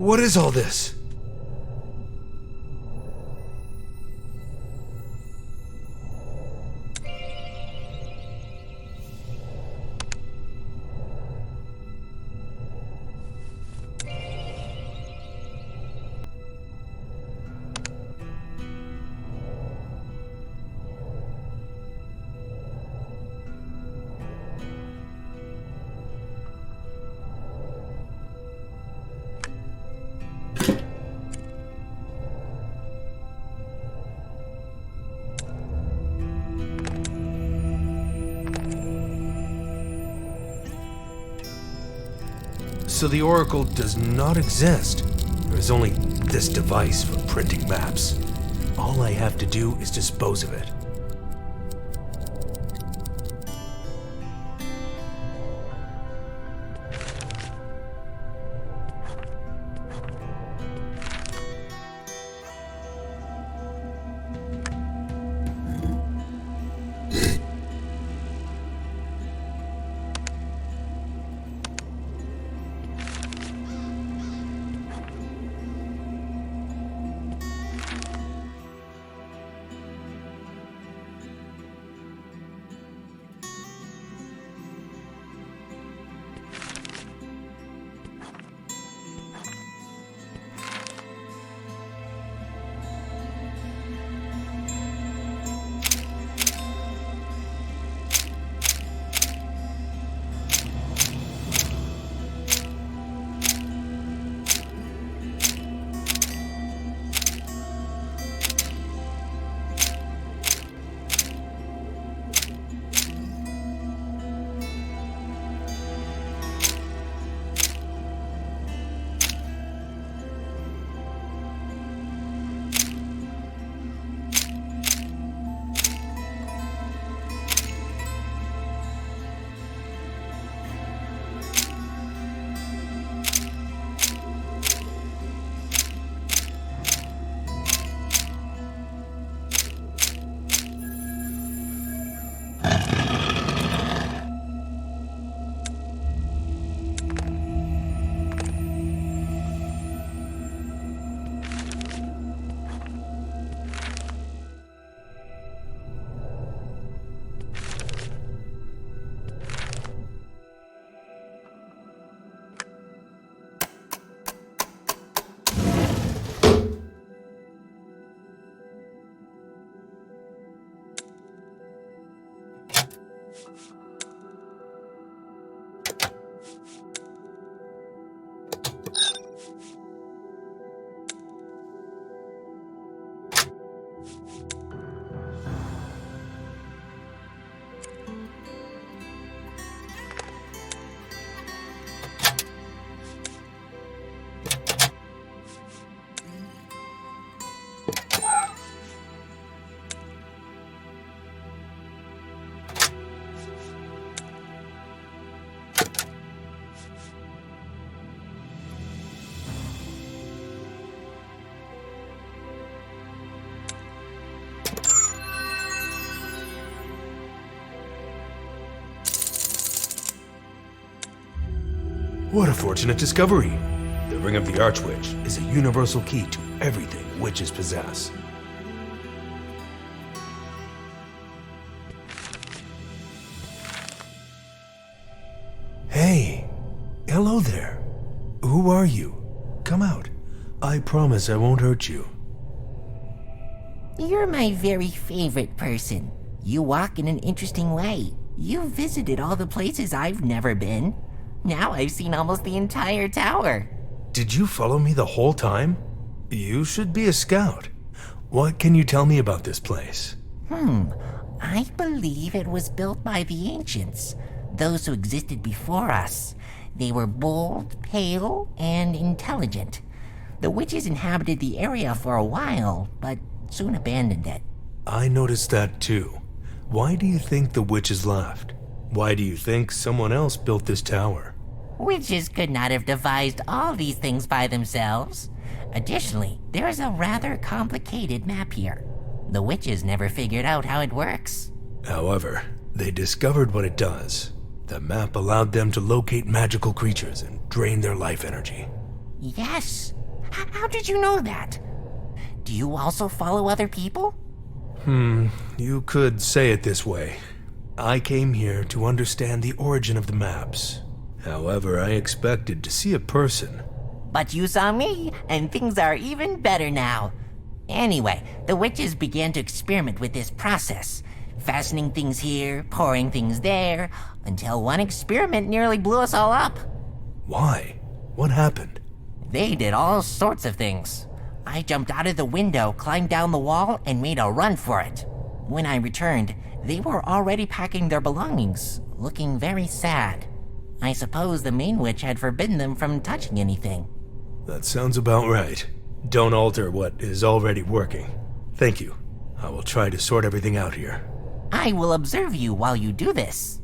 What is all this? So the Oracle does not exist. There is only this device for printing maps. All I have to do is dispose of it. What a fortunate discovery! The Ring of the Archwitch is a universal key to everything witches possess. Hey! Hello there! Who are you? Come out. I promise I won't hurt you. You're my very favorite person. You walk in an interesting way. You've visited all the places I've never been. Now I've seen almost the entire tower. Did you follow me the whole time? You should be a scout. What can you tell me about this place? I believe it was built by the ancients, those who existed before us. They were bold, pale, and intelligent. The witches inhabited the area for a while, but soon abandoned it. I noticed that too. Why do you think the witches left? Why do you think someone else built this tower? Witches could not have devised all these things by themselves. Additionally, there is a rather complicated map here. The witches never figured out how it works. However, they discovered what it does. The map allowed them to locate magical creatures and drain their life energy. Yes. How did you know that? Do you also follow other people? You could say it this way. I came here to understand the origin of the maps. However, I expected to see a person. But you saw me, and things are even better now. Anyway, the witches began to experiment with this process, fastening things here, pouring things there, until one experiment nearly blew us all up. Why? What happened? They did all sorts of things. I jumped out of the window, climbed down the wall, and made a run for it. When I returned, they were already packing their belongings, looking very sad. I suppose the main witch had forbidden them from touching anything. That sounds about right. Don't alter what is already working. Thank you. I will try to sort everything out here. I will observe you while you do this.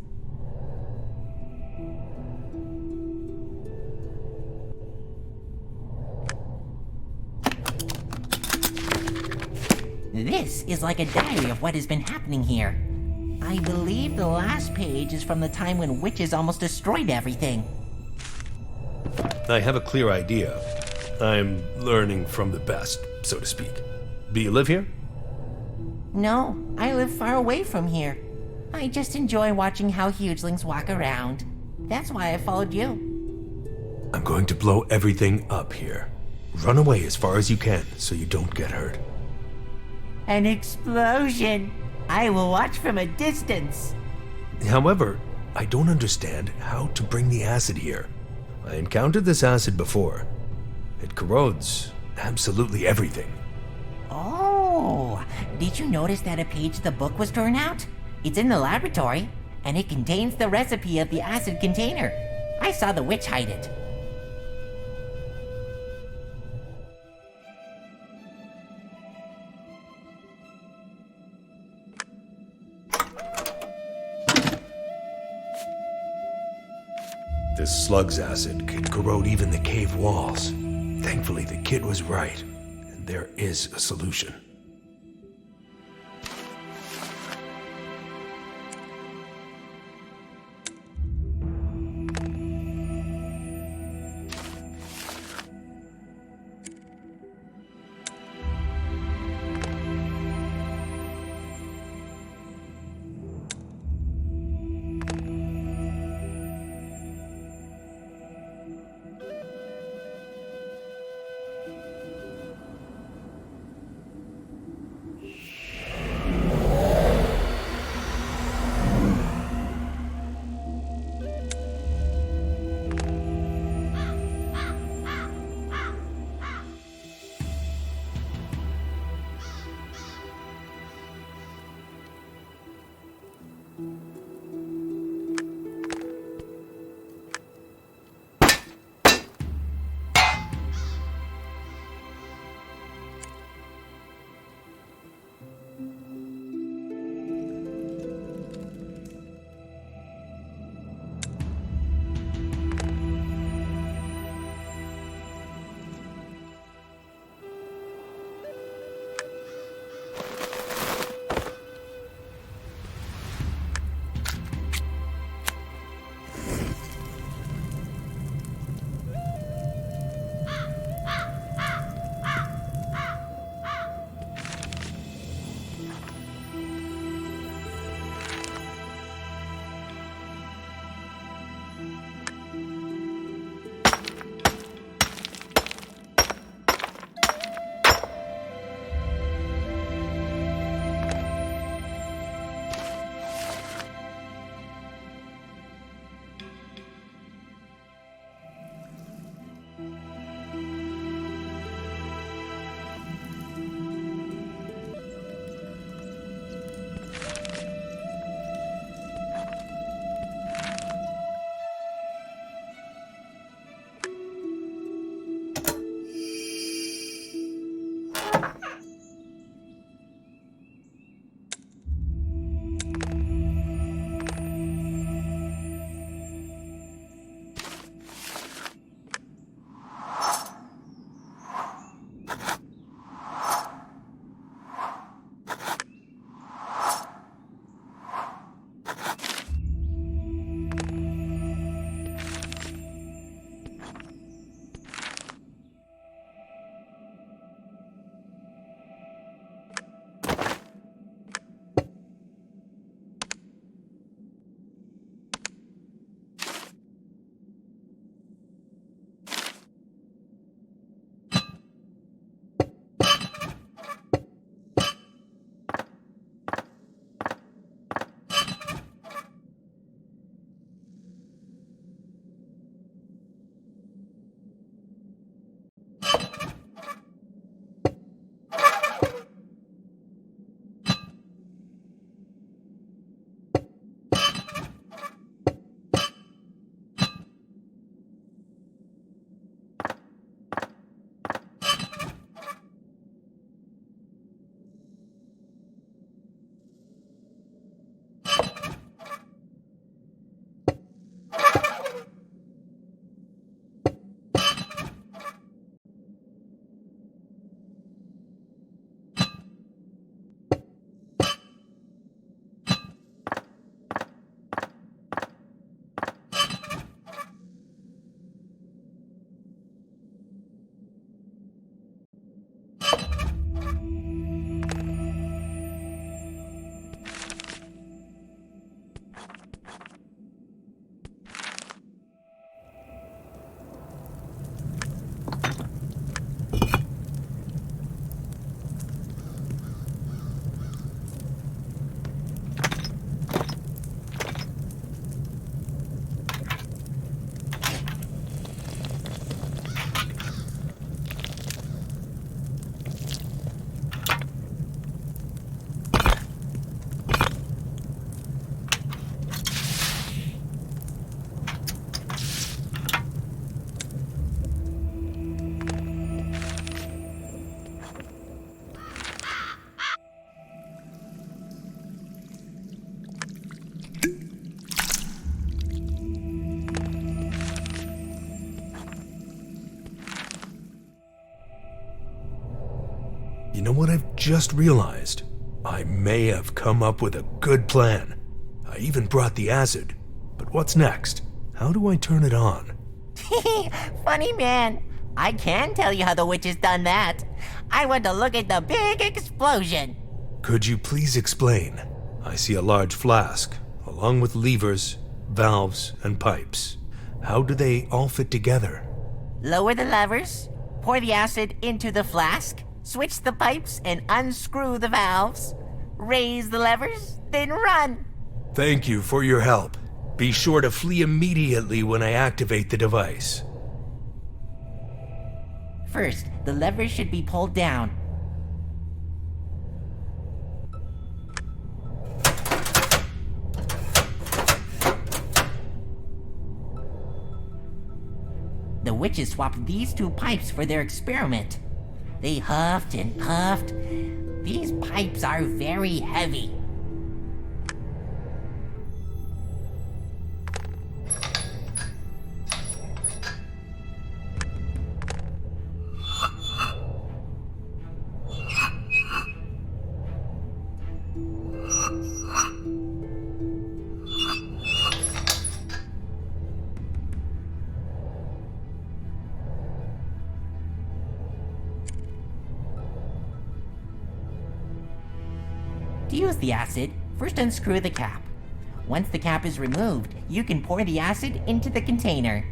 This is like a diary of what has been happening here. I believe the last page is from the time when witches almost destroyed everything. I have a clear idea. I'm learning from the best, so to speak. Do you live here? No, I live far away from here. I just enjoy watching how hugelings walk around. That's why I followed you. I'm going to blow everything up here. Run away as far as you can so you don't get hurt. An explosion! I will watch from a distance. However, I don't understand how to bring the acid here. I encountered this acid before. It corrodes absolutely everything. Oh, did you notice that a page of the book was torn out? It's in the laboratory, and it contains the recipe of the acid container. I saw the witch hide it. This slug's acid could corrode even the cave walls. Thankfully, the kid was right, and there is a solution. You know what I've just realized? I may have come up with a good plan. I even brought the acid. But what's next? How do I turn it on? Funny man. I can tell you how the witch has done that. I want to look at the big explosion. Could you please explain? I see a large flask, along with levers, valves, and pipes. How do they all fit together? Lower the levers, pour the acid into the flask, switch the pipes and unscrew the valves, raise the levers, then run. Thank you for your help. Be sure to flee immediately when I activate the device. First, the levers should be pulled down. The witches swapped these two pipes for their experiment. They huffed and puffed. These pipes are very heavy. To use the acid, first unscrew the cap. Once the cap is removed, you can pour the acid into the container.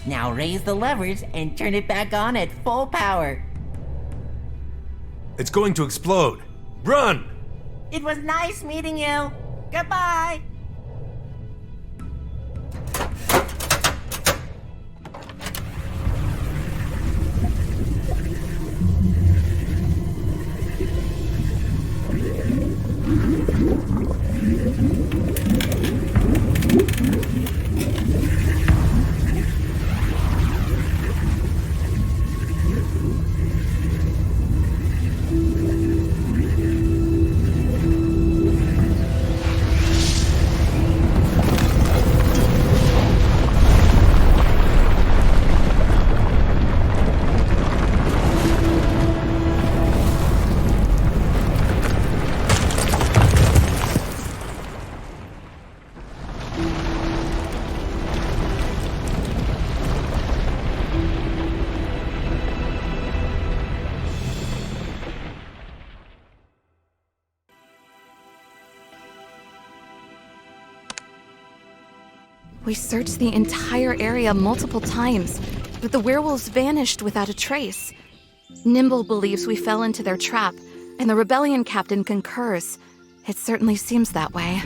Now raise the levers and turn it back on at full power. It's going to explode. Run! It was nice meeting you. Goodbye. We searched the entire area multiple times, but the werewolves vanished without a trace. Nimble believes we fell into their trap, and the rebellion captain concurs. It certainly seems that way.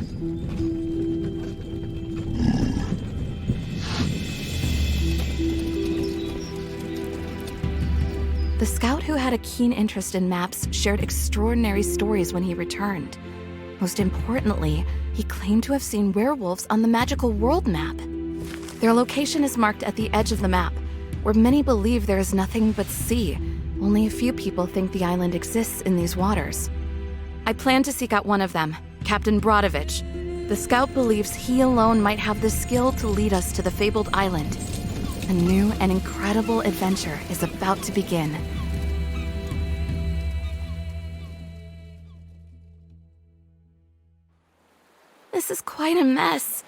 The scout who had a keen interest in maps shared extraordinary stories when he returned. Most importantly, he claimed to have seen werewolves on the magical world map. Their location is marked at the edge of the map, where many believe there is nothing but sea. Only a few people think the island exists in these waters. I plan to seek out one of them, Captain Brodovich. The scout believes he alone might have the skill to lead us to the fabled island. A new and incredible adventure is about to begin. This is quite a mess.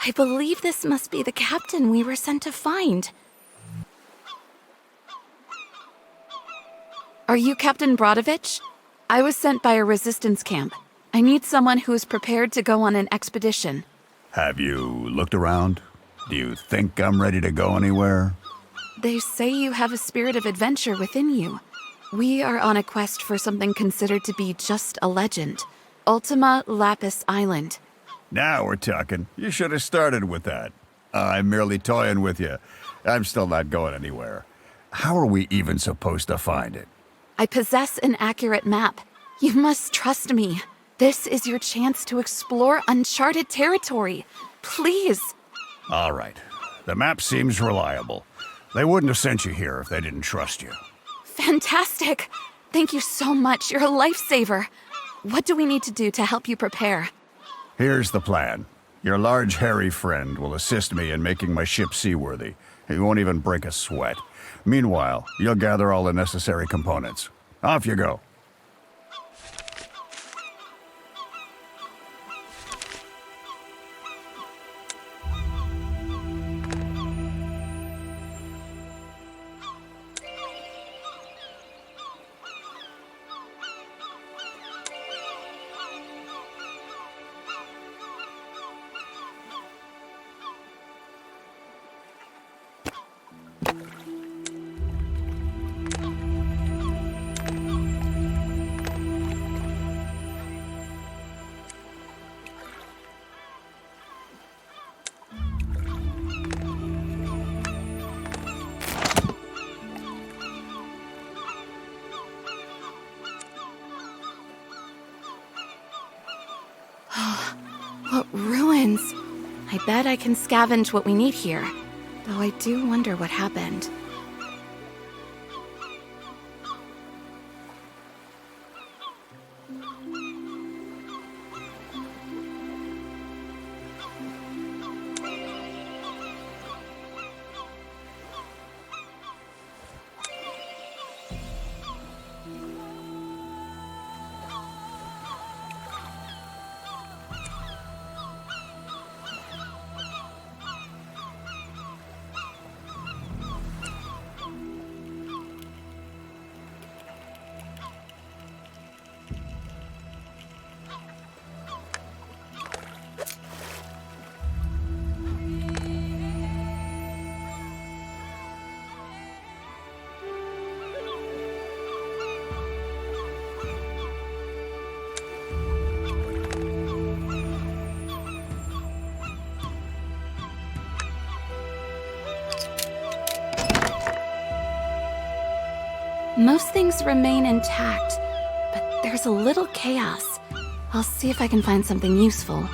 I believe this must be the captain we were sent to find. Are you Captain Brodovich? I was sent by a resistance camp. I need someone who is prepared to go on an expedition. Have you looked around? Do you think I'm ready to go anywhere? They say you have a spirit of adventure within you. We are on a quest for something considered to be just a legend. Ultima Lapis Island. Now we're talking. You should have started with that. I'm merely toying with you. I'm still not going anywhere. How are we even supposed to find it? I possess an accurate map. You must trust me. This is your chance to explore uncharted territory. Please. All right. The map seems reliable. They wouldn't have sent you here if they didn't trust you. Fantastic. Thank you so much. You're a lifesaver. What do we need to do to help you prepare? Here's the plan. Your large, hairy friend will assist me in making my ship seaworthy. He won't even break a sweat. Meanwhile, you'll gather all the necessary components. Off you go. What ruins! I bet I can scavenge what we need here, though I do wonder what happened. Most things remain intact, but there's a little chaos. I'll see if I can find something useful.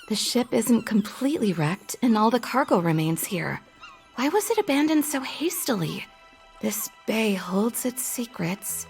The ship isn't completely wrecked, and all the cargo remains here. Why was it abandoned so hastily? This bay holds its secrets.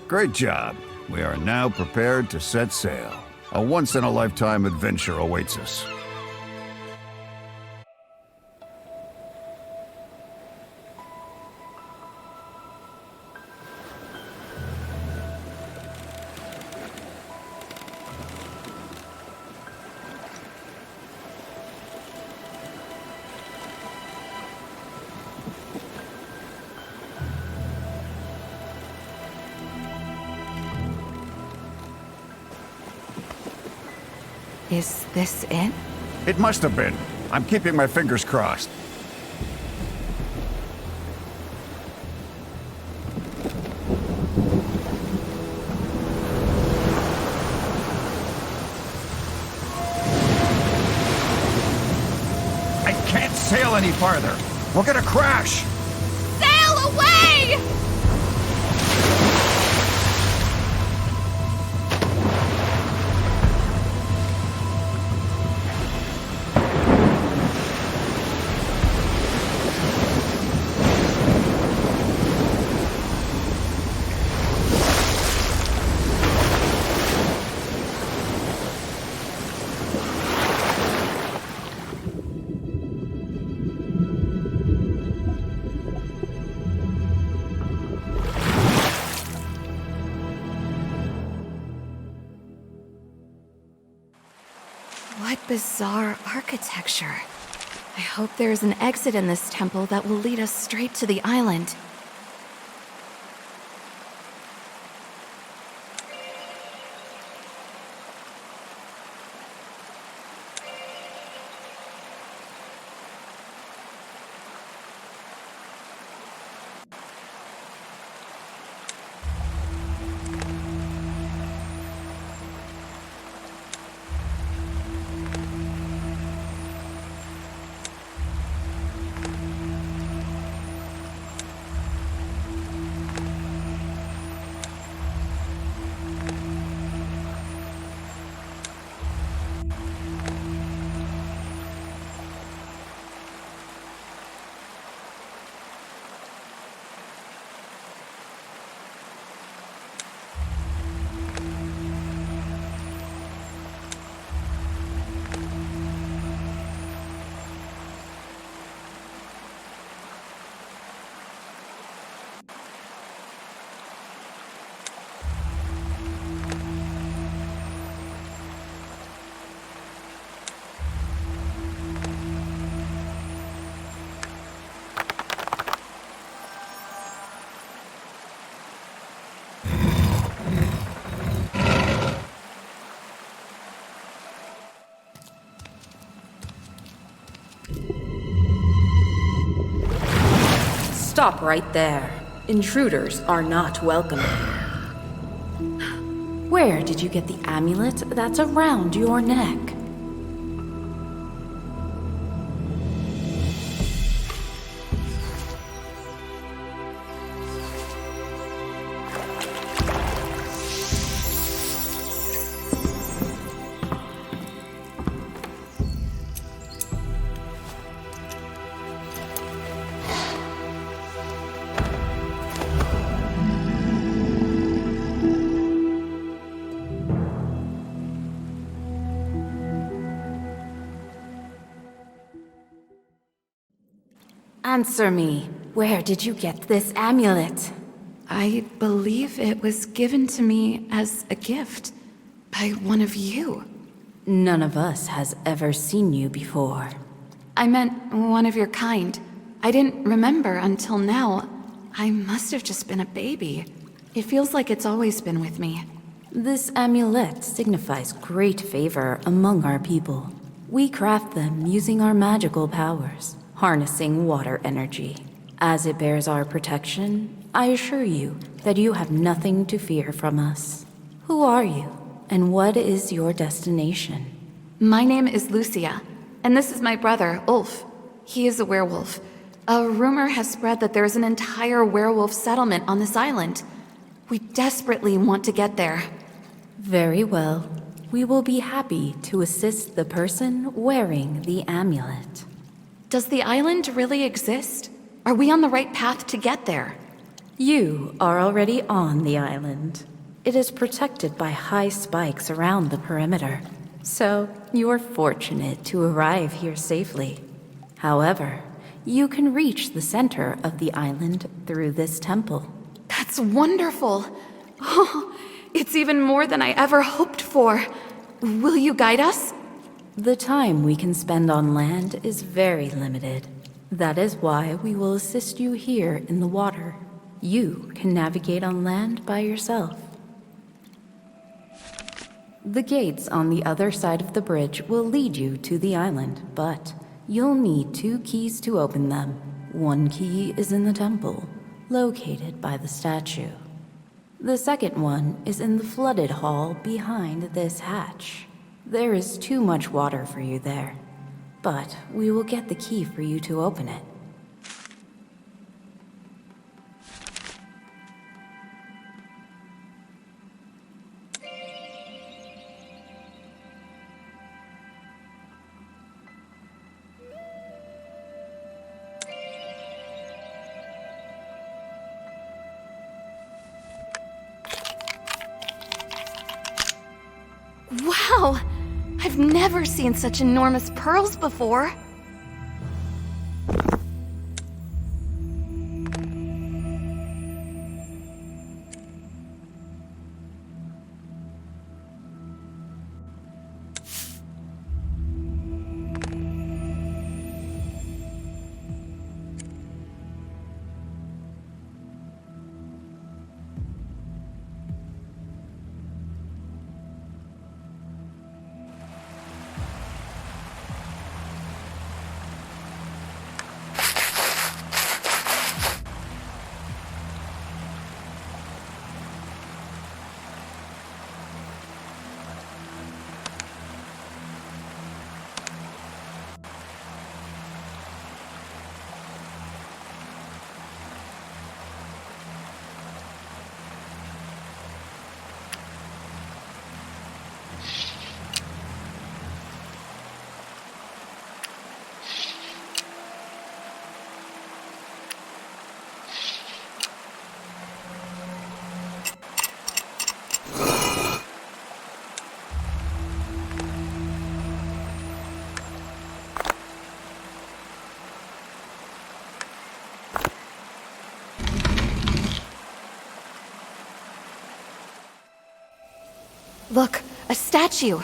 Great job. We are now prepared to set sail. A once-in-a-lifetime adventure awaits us. Is this it? It must have been. I'm keeping my fingers crossed. I can't sail any farther. We're gonna crash! Sail away! What bizarre architecture. I hope there's an exit in this temple that will lead us straight to the island. Stop right there. Intruders are not welcome. Where did you get the amulet that's around your neck? Answer me. Where did you get this amulet? I believe it was given to me as a gift by one of you. None of us has ever seen you before. I meant one of your kind. I didn't remember until now. I must have just been a baby. It feels like it's always been with me. This amulet signifies great favor among our people. We craft them using our magical powers, harnessing water energy. As it bears our protection, I assure you that you have nothing to fear from us. Who are you, and what is your destination? My name is Lucia, and this is my brother, Ulf. He is a werewolf. A rumor has spread that there is an entire werewolf settlement on this island. We desperately want to get there. Very well. We will be happy to assist the person wearing the amulet. Does the island really exist? Are we on the right path to get there? You are already on the island. It is protected by high spikes around the perimeter, so you are fortunate to arrive here safely. However, you can reach the center of the island through this temple. That's wonderful! Oh, it's even more than I ever hoped for. Will you guide us? The time we can spend on land is very limited. That is why we will assist you here in the water. You can navigate on land by yourself. The gates on the other side of the bridge will lead you to the island, but you'll need 2 keys to open them. One key is in the temple, located by the statue. The second one is in the flooded hall behind this hatch. There is too much water for you there, but we will get the key for you to open it. Wow! I've never seen such enormous pearls before. Look, a statue.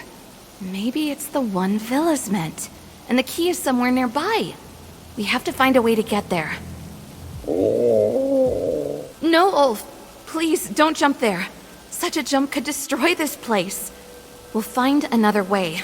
Maybe it's the one Villa's meant, and the key is somewhere nearby. We have to find a way to get there. No, Ulf. Please, don't jump there. Such a jump could destroy this place. We'll find another way.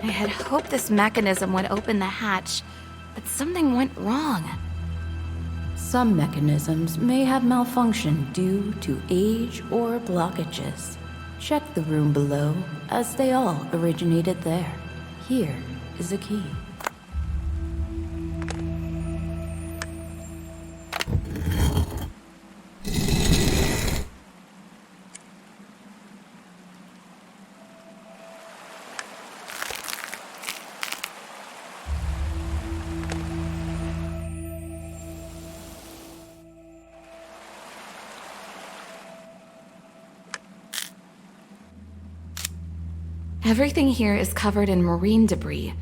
I had hoped this mechanism would open the hatch, but something went wrong. Some mechanisms may have malfunctioned due to age or blockages. Check the room below, as they all originated there. Here is a key. Everything here is covered in marine debris.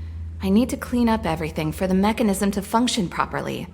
I need to clean up everything for the mechanism to function properly.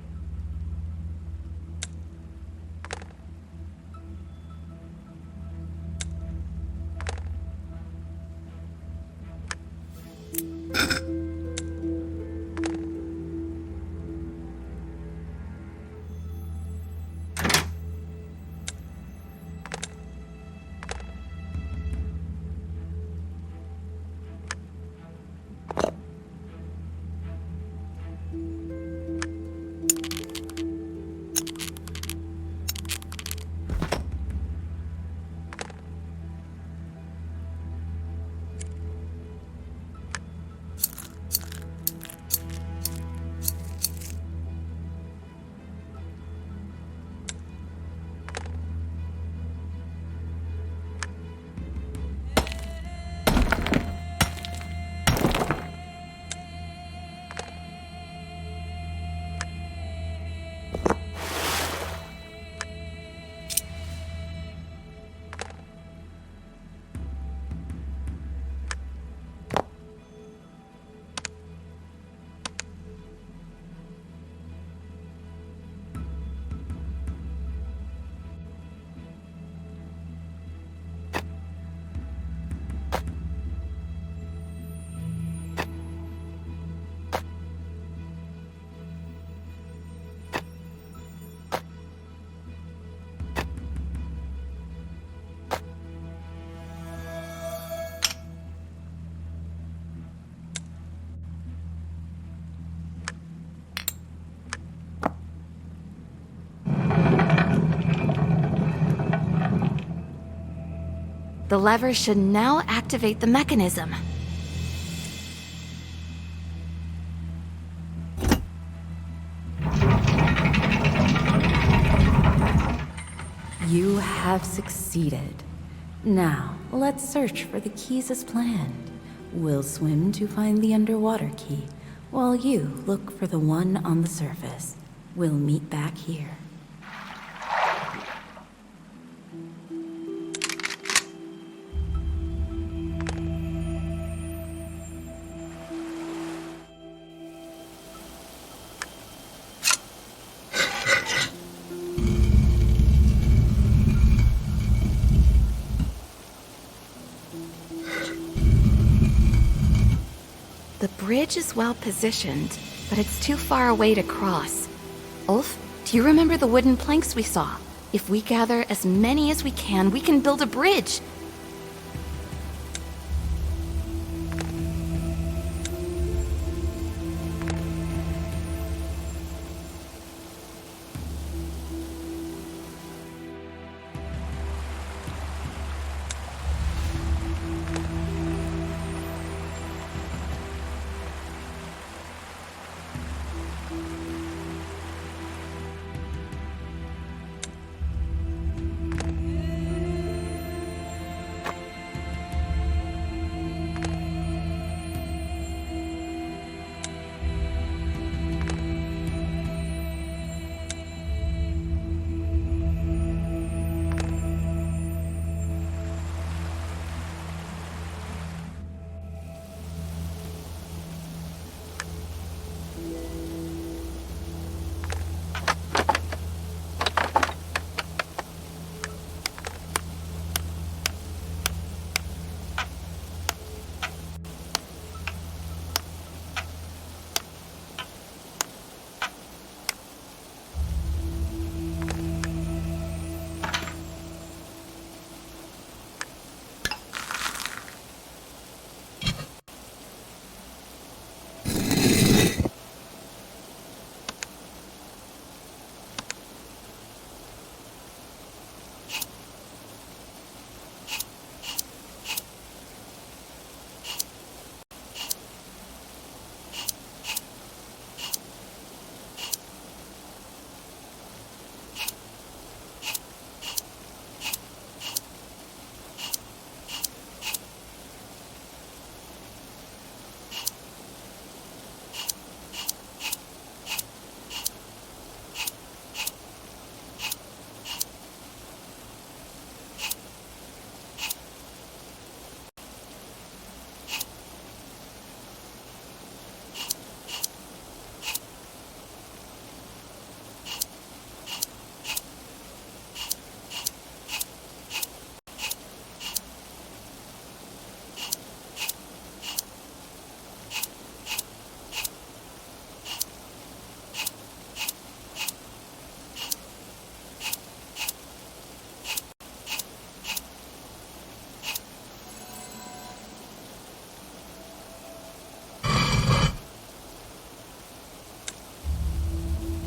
The lever should now activate the mechanism. You have succeeded. Now, let's search for the keys as planned. We'll swim to find the underwater key, while you look for the one on the surface. We'll meet back here. The bridge is well positioned, but it's too far away to cross. Ulf, do you remember the wooden planks we saw? If we gather as many as we can build a bridge.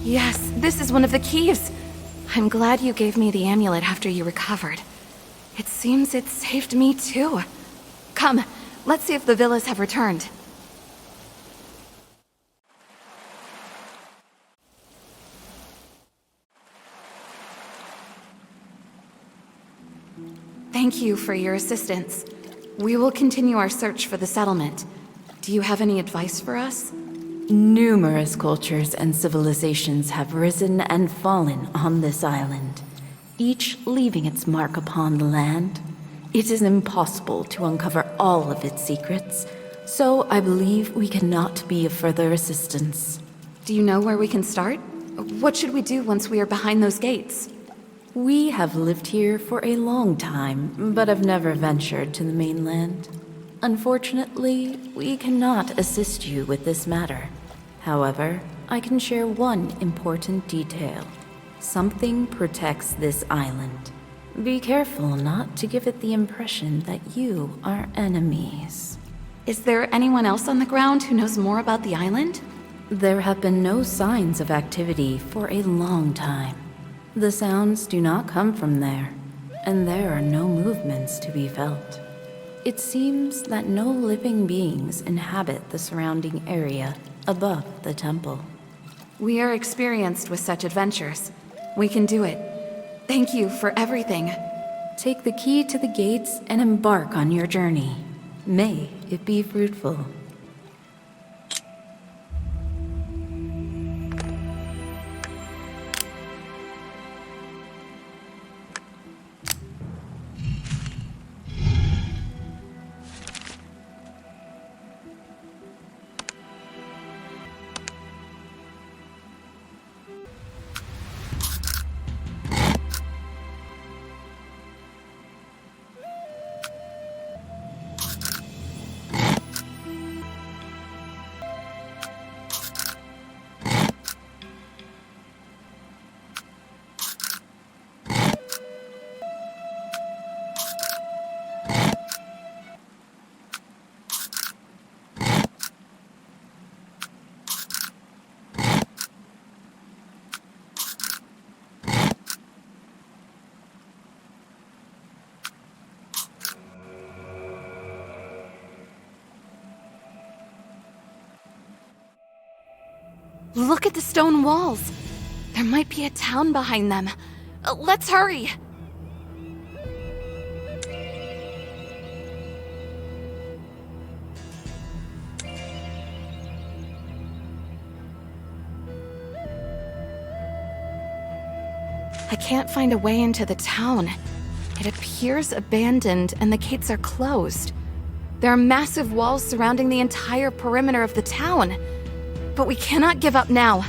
Yes, this is one of the keys. I'm glad you gave me the amulet after you recovered. It seems it saved me too. Come, let's see if the villas have returned. Thank you for your assistance. We will continue our search for the settlement. Do you have any advice for us? Numerous cultures and civilizations have risen and fallen on this island, each leaving its mark upon the land. It is impossible to uncover all of its secrets, so I believe we cannot be of further assistance. Do you know where we can start? What should we do once we are behind those gates? We have lived here for a long time, but have never ventured to the mainland. Unfortunately, we cannot assist you with this matter. However, I can share one important detail. Something protects this island. Be careful not to give it the impression that you are enemies. Is there anyone else on the ground who knows more about the island? There have been no signs of activity for a long time. The sounds do not come from there, and there are no movements to be felt. It seems that no living beings inhabit the surrounding area above the temple. We are experienced with such adventures. We can do it. Thank you for everything. Take the key to the gates and embark on your journey. May it be fruitful. Look at the stone walls. There might be a town behind them. Let's hurry! I can't find a way into the town. It appears abandoned and the gates are closed. There are massive walls surrounding the entire perimeter of the town. But we cannot give up now.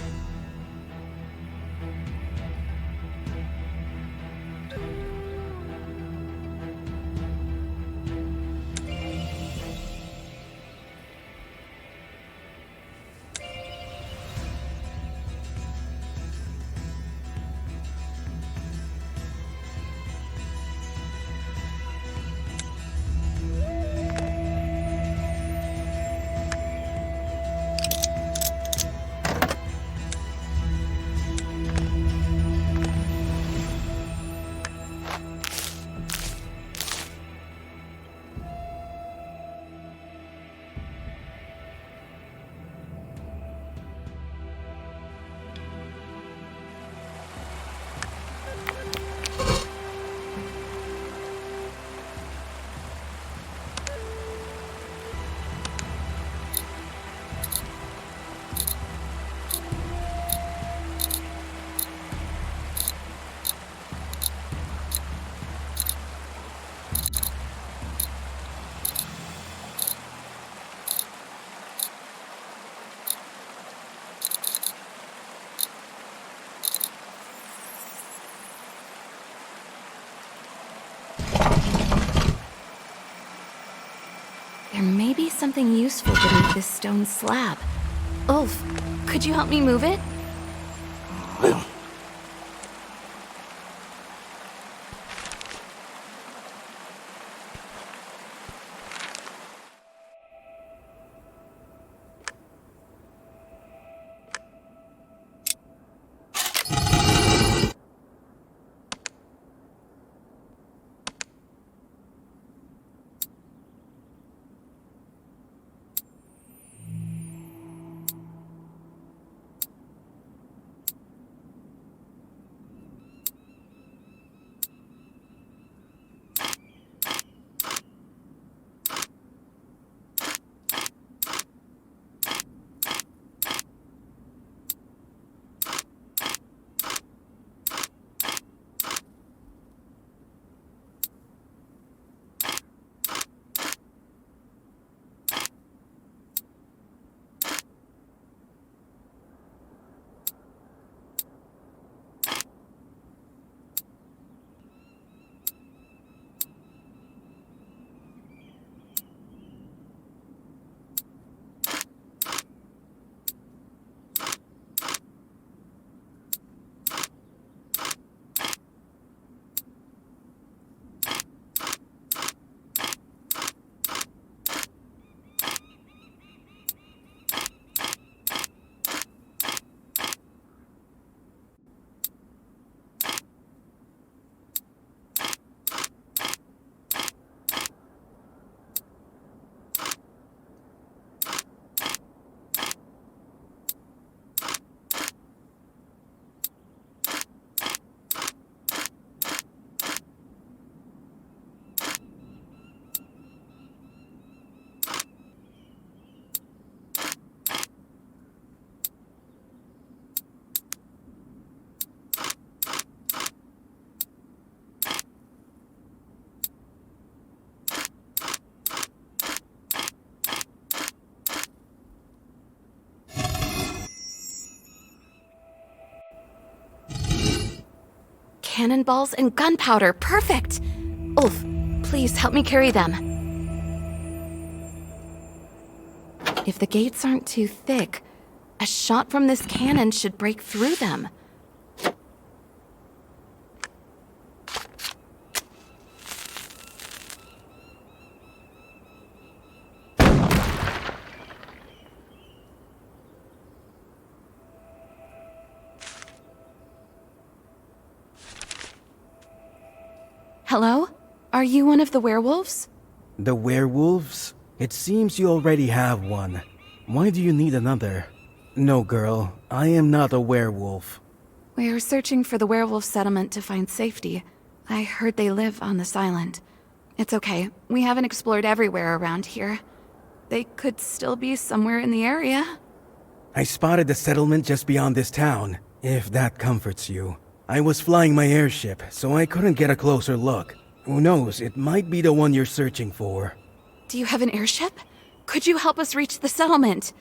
There may be something useful beneath this stone slab. Ulf, could you help me move it? Cannonballs and gunpowder, perfect! Ulf, please help me carry them. If the gates aren't too thick, a shot from this cannon should break through them. Hello? Are you one of the werewolves? The werewolves? It seems you already have one. Why do you need another? No, girl, I am not a werewolf. We're searching for the werewolf settlement to find safety. I heard they live on this island. It's okay, we haven't explored everywhere around here. They could still be somewhere in the area. I spotted the settlement just beyond this town, if that comforts you. I was flying my airship, so I couldn't get a closer look. Who knows, it might be the one you're searching for. Do you have an airship? Could you help us reach the settlement?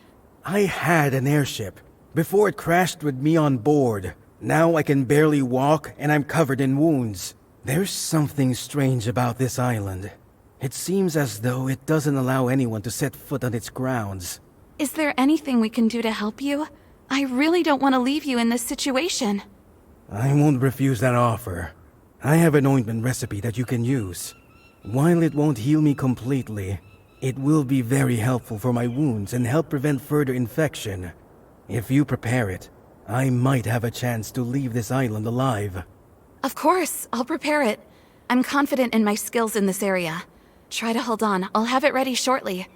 I had an airship, before it crashed with me on board. Now I can barely walk, and I'm covered in wounds. There's something strange about this island. It seems as though it doesn't allow anyone to set foot on its grounds. Is there anything we can do to help you? I really don't want to leave you in this situation. I won't refuse that offer. I have an ointment recipe that you can use. While it won't heal me completely, it will be very helpful for my wounds and help prevent further infection. If you prepare it, I might have a chance to leave this island alive. Of course, I'll prepare it. I'm confident in my skills in this area. Try to hold on, I'll have it ready shortly.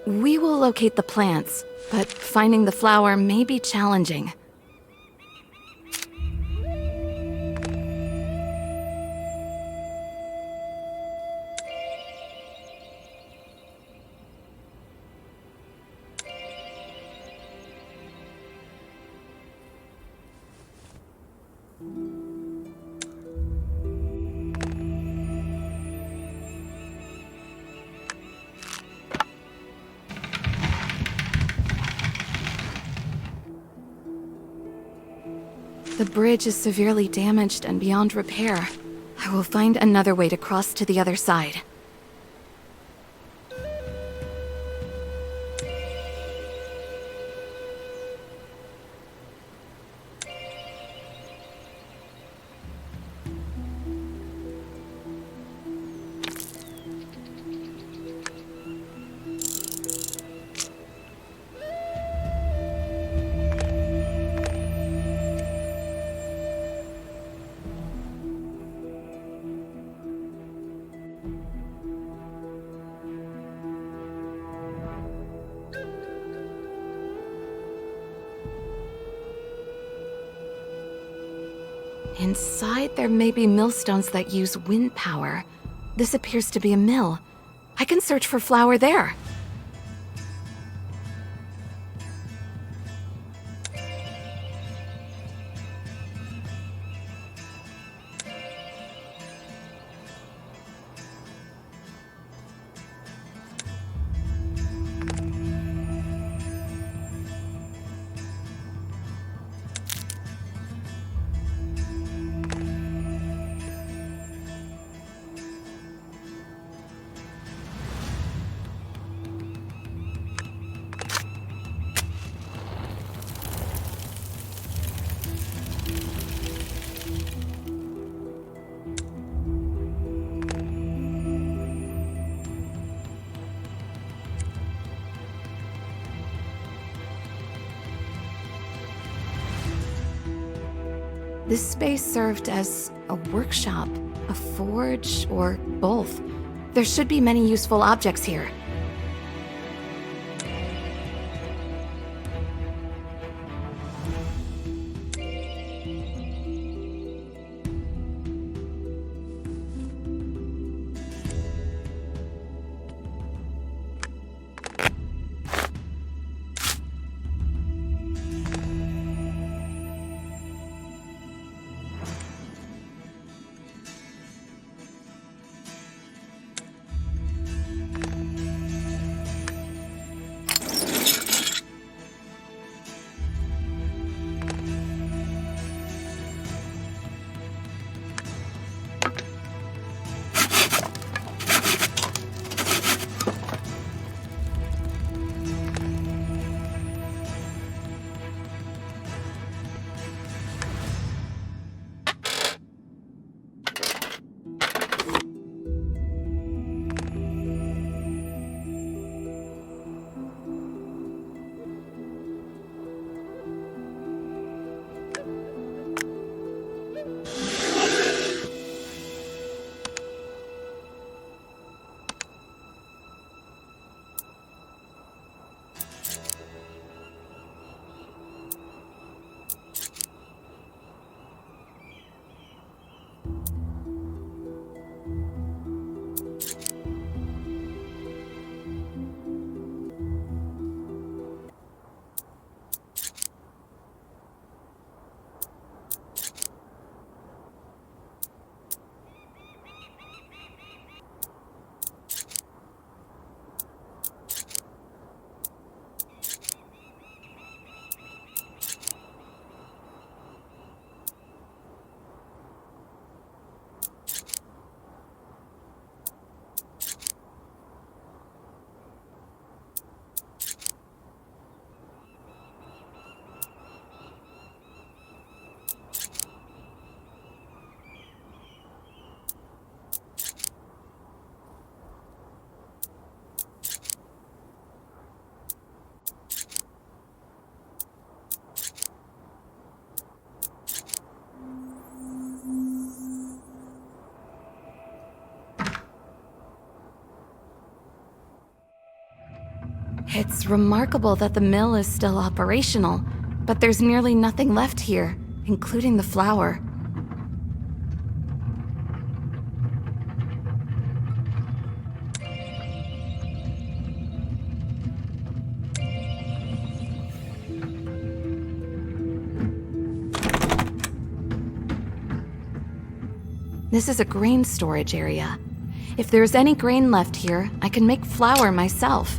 We will locate the plants, but finding the flower may be challenging. The bridge is severely damaged and beyond repair. I will find another way to cross to the other side. Inside, there may be millstones that use wind power. This appears to be a mill. I can search for flour there. This space served as a workshop, a forge, or both. There should be many useful objects here. It's remarkable that the mill is still operational, but there's nearly nothing left here, including the flour. This is a grain storage area. If there's any grain left here, I can make flour myself.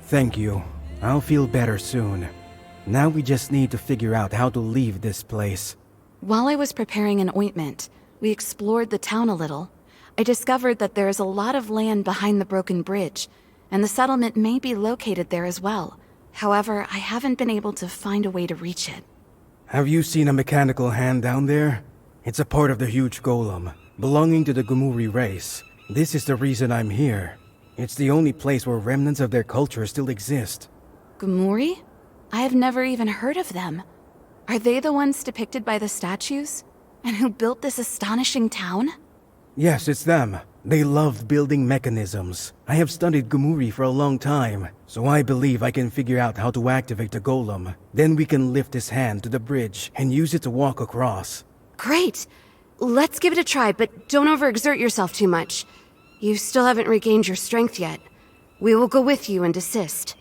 Thank you. I'll feel better soon. Now we just need to figure out how to leave this place. While I was preparing an ointment, we explored the town a little. I discovered that there is a lot of land behind the broken bridge, and the settlement may be located there as well. However, I haven't been able to find a way to reach it. Have you seen a mechanical hand down there? It's a part of the huge golem, belonging to the Gumuri race. This is the reason I'm here. It's the only place where remnants of their culture still exist. Gumuri? I have never even heard of them. Are they the ones depicted by the statues? And who built this astonishing town? Yes, it's them. They loved building mechanisms. I have studied Gumuri for a long time, so I believe I can figure out how to activate the golem. Then we can lift his hand to the bridge and use it to walk across. Great! Let's give it a try, but don't overexert yourself too much. You still haven't regained your strength yet. We will go with you and assist.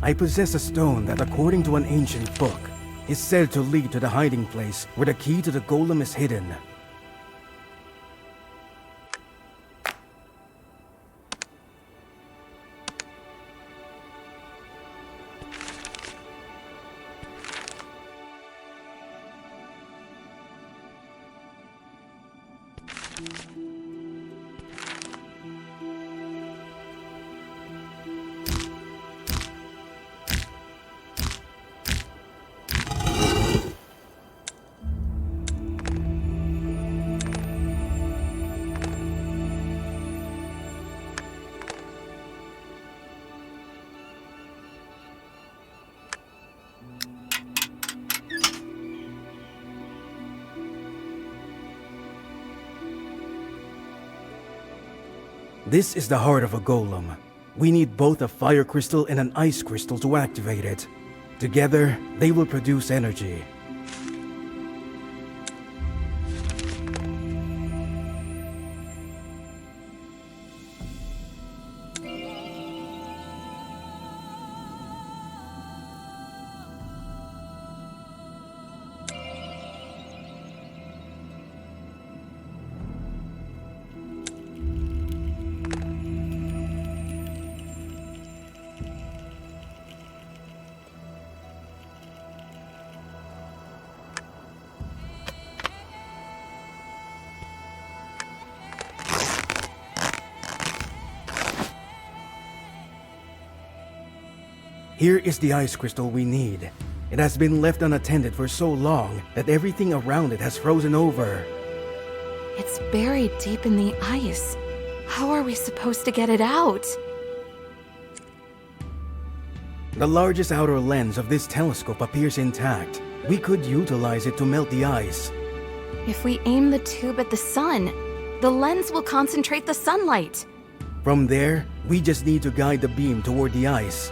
I possess a stone that, according to an ancient book, is said to lead to the hiding place where the key to the golem is hidden. This is the heart of a golem. We need both a fire crystal and an ice crystal to activate it. Together, they will produce energy. Here is the ice crystal we need. It has been left unattended for so long that everything around it has frozen over. It's buried deep in the ice. How are we supposed to get it out? The largest outer lens of this telescope appears intact. We could utilize it to melt the ice. If we aim the tube at the sun, the lens will concentrate the sunlight. From there, we just need to guide the beam toward the ice.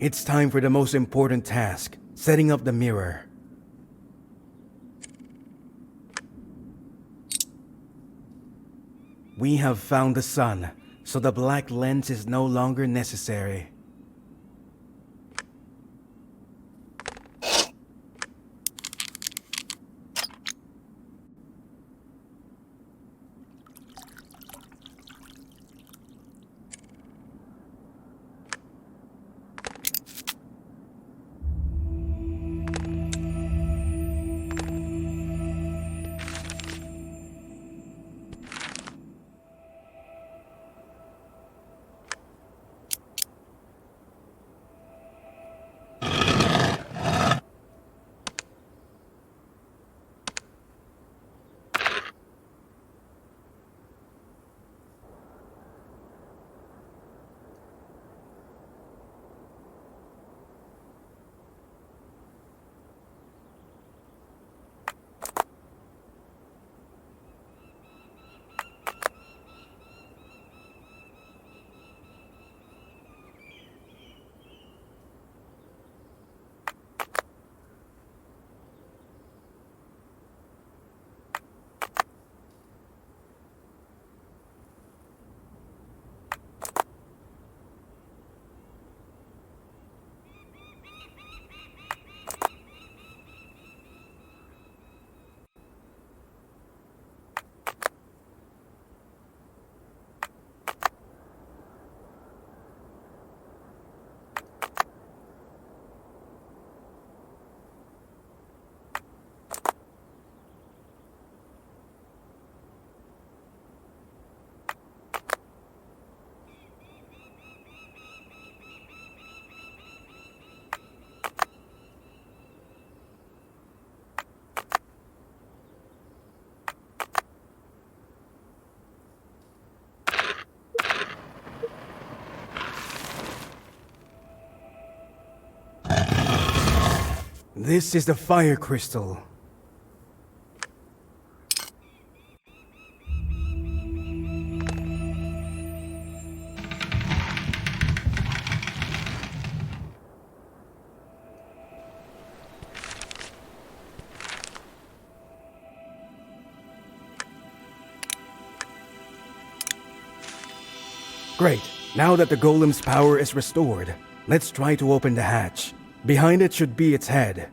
It's time for the most important task, setting up the mirror. We have found the sun, so the black lens is no longer necessary. This is the fire crystal. Great. Now that the golem's power is restored, let's try to open the hatch. Behind it should be its head.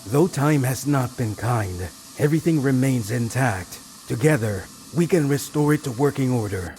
Though time has not been kind, everything remains intact. Together, we can restore it to working order.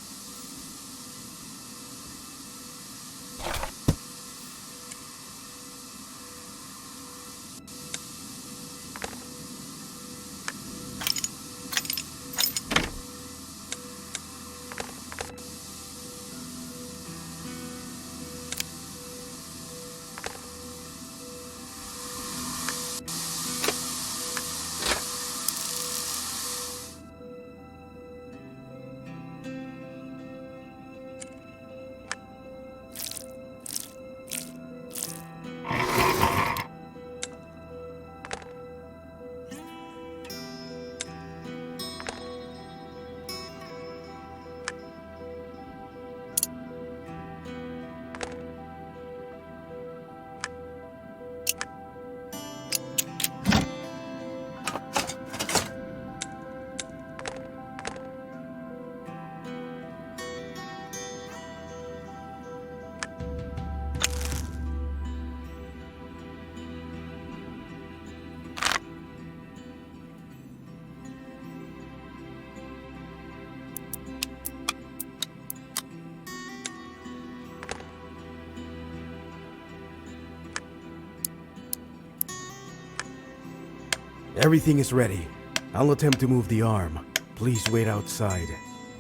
Everything is ready. I'll attempt to move the arm. Please wait outside.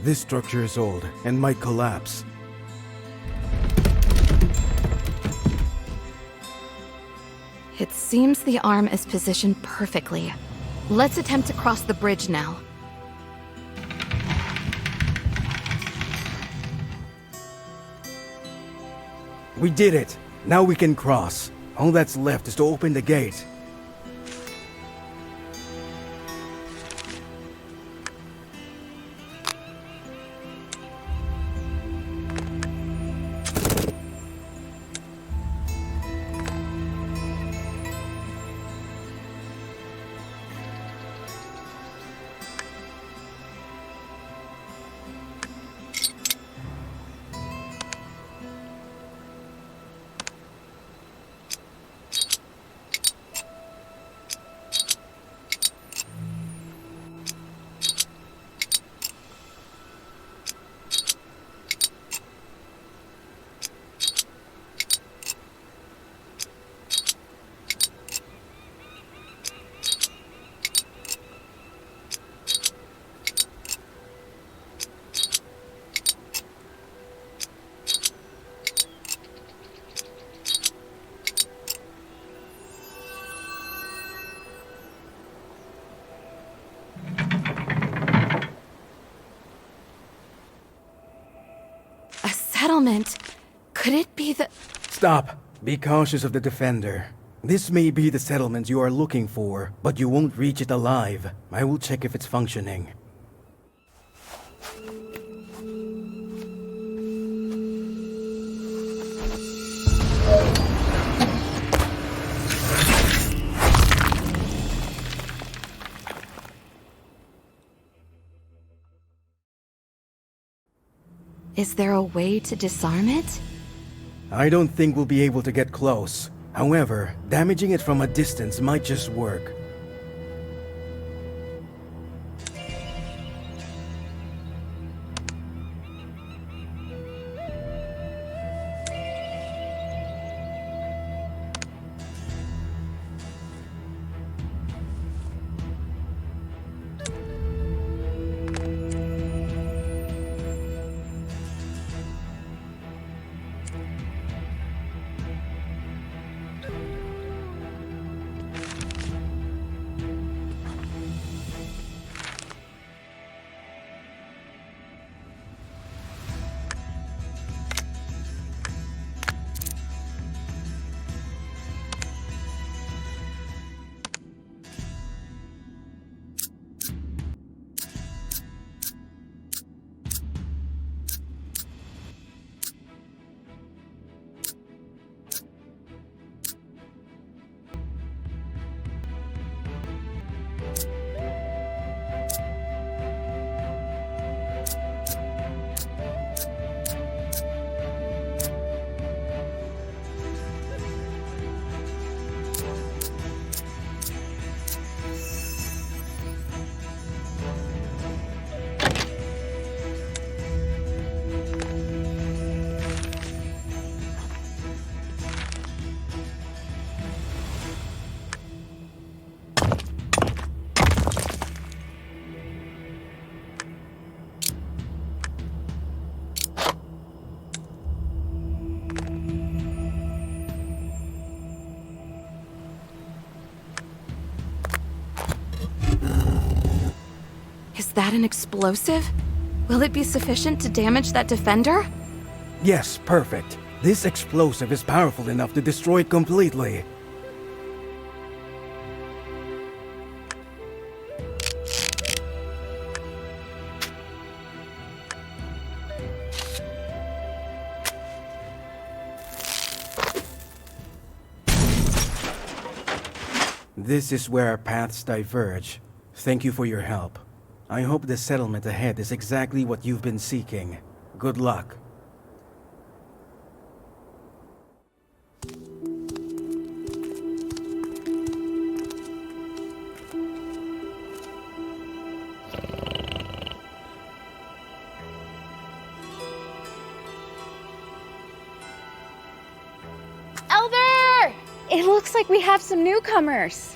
This structure is old and might collapse. It seems the arm is positioned perfectly. Let's attempt to cross the bridge now. We did it! Now we can cross. All that's left is to open the gate. Settlement. Could it be the... Stop! Be cautious of the defender. This may be the settlement you are looking for, but you won't reach it alive. I will check if it's functioning. Is there a way to disarm it? I don't think we'll be able to get close. However, damaging it from a distance might just work. that an explosive? Will it be sufficient to damage that defender? Yes, perfect. This explosive is powerful enough to destroy it completely. This is where our paths diverge. Thank you for your help. I hope the settlement ahead is exactly what you've been seeking. Good luck. Elder! It looks like we have some newcomers.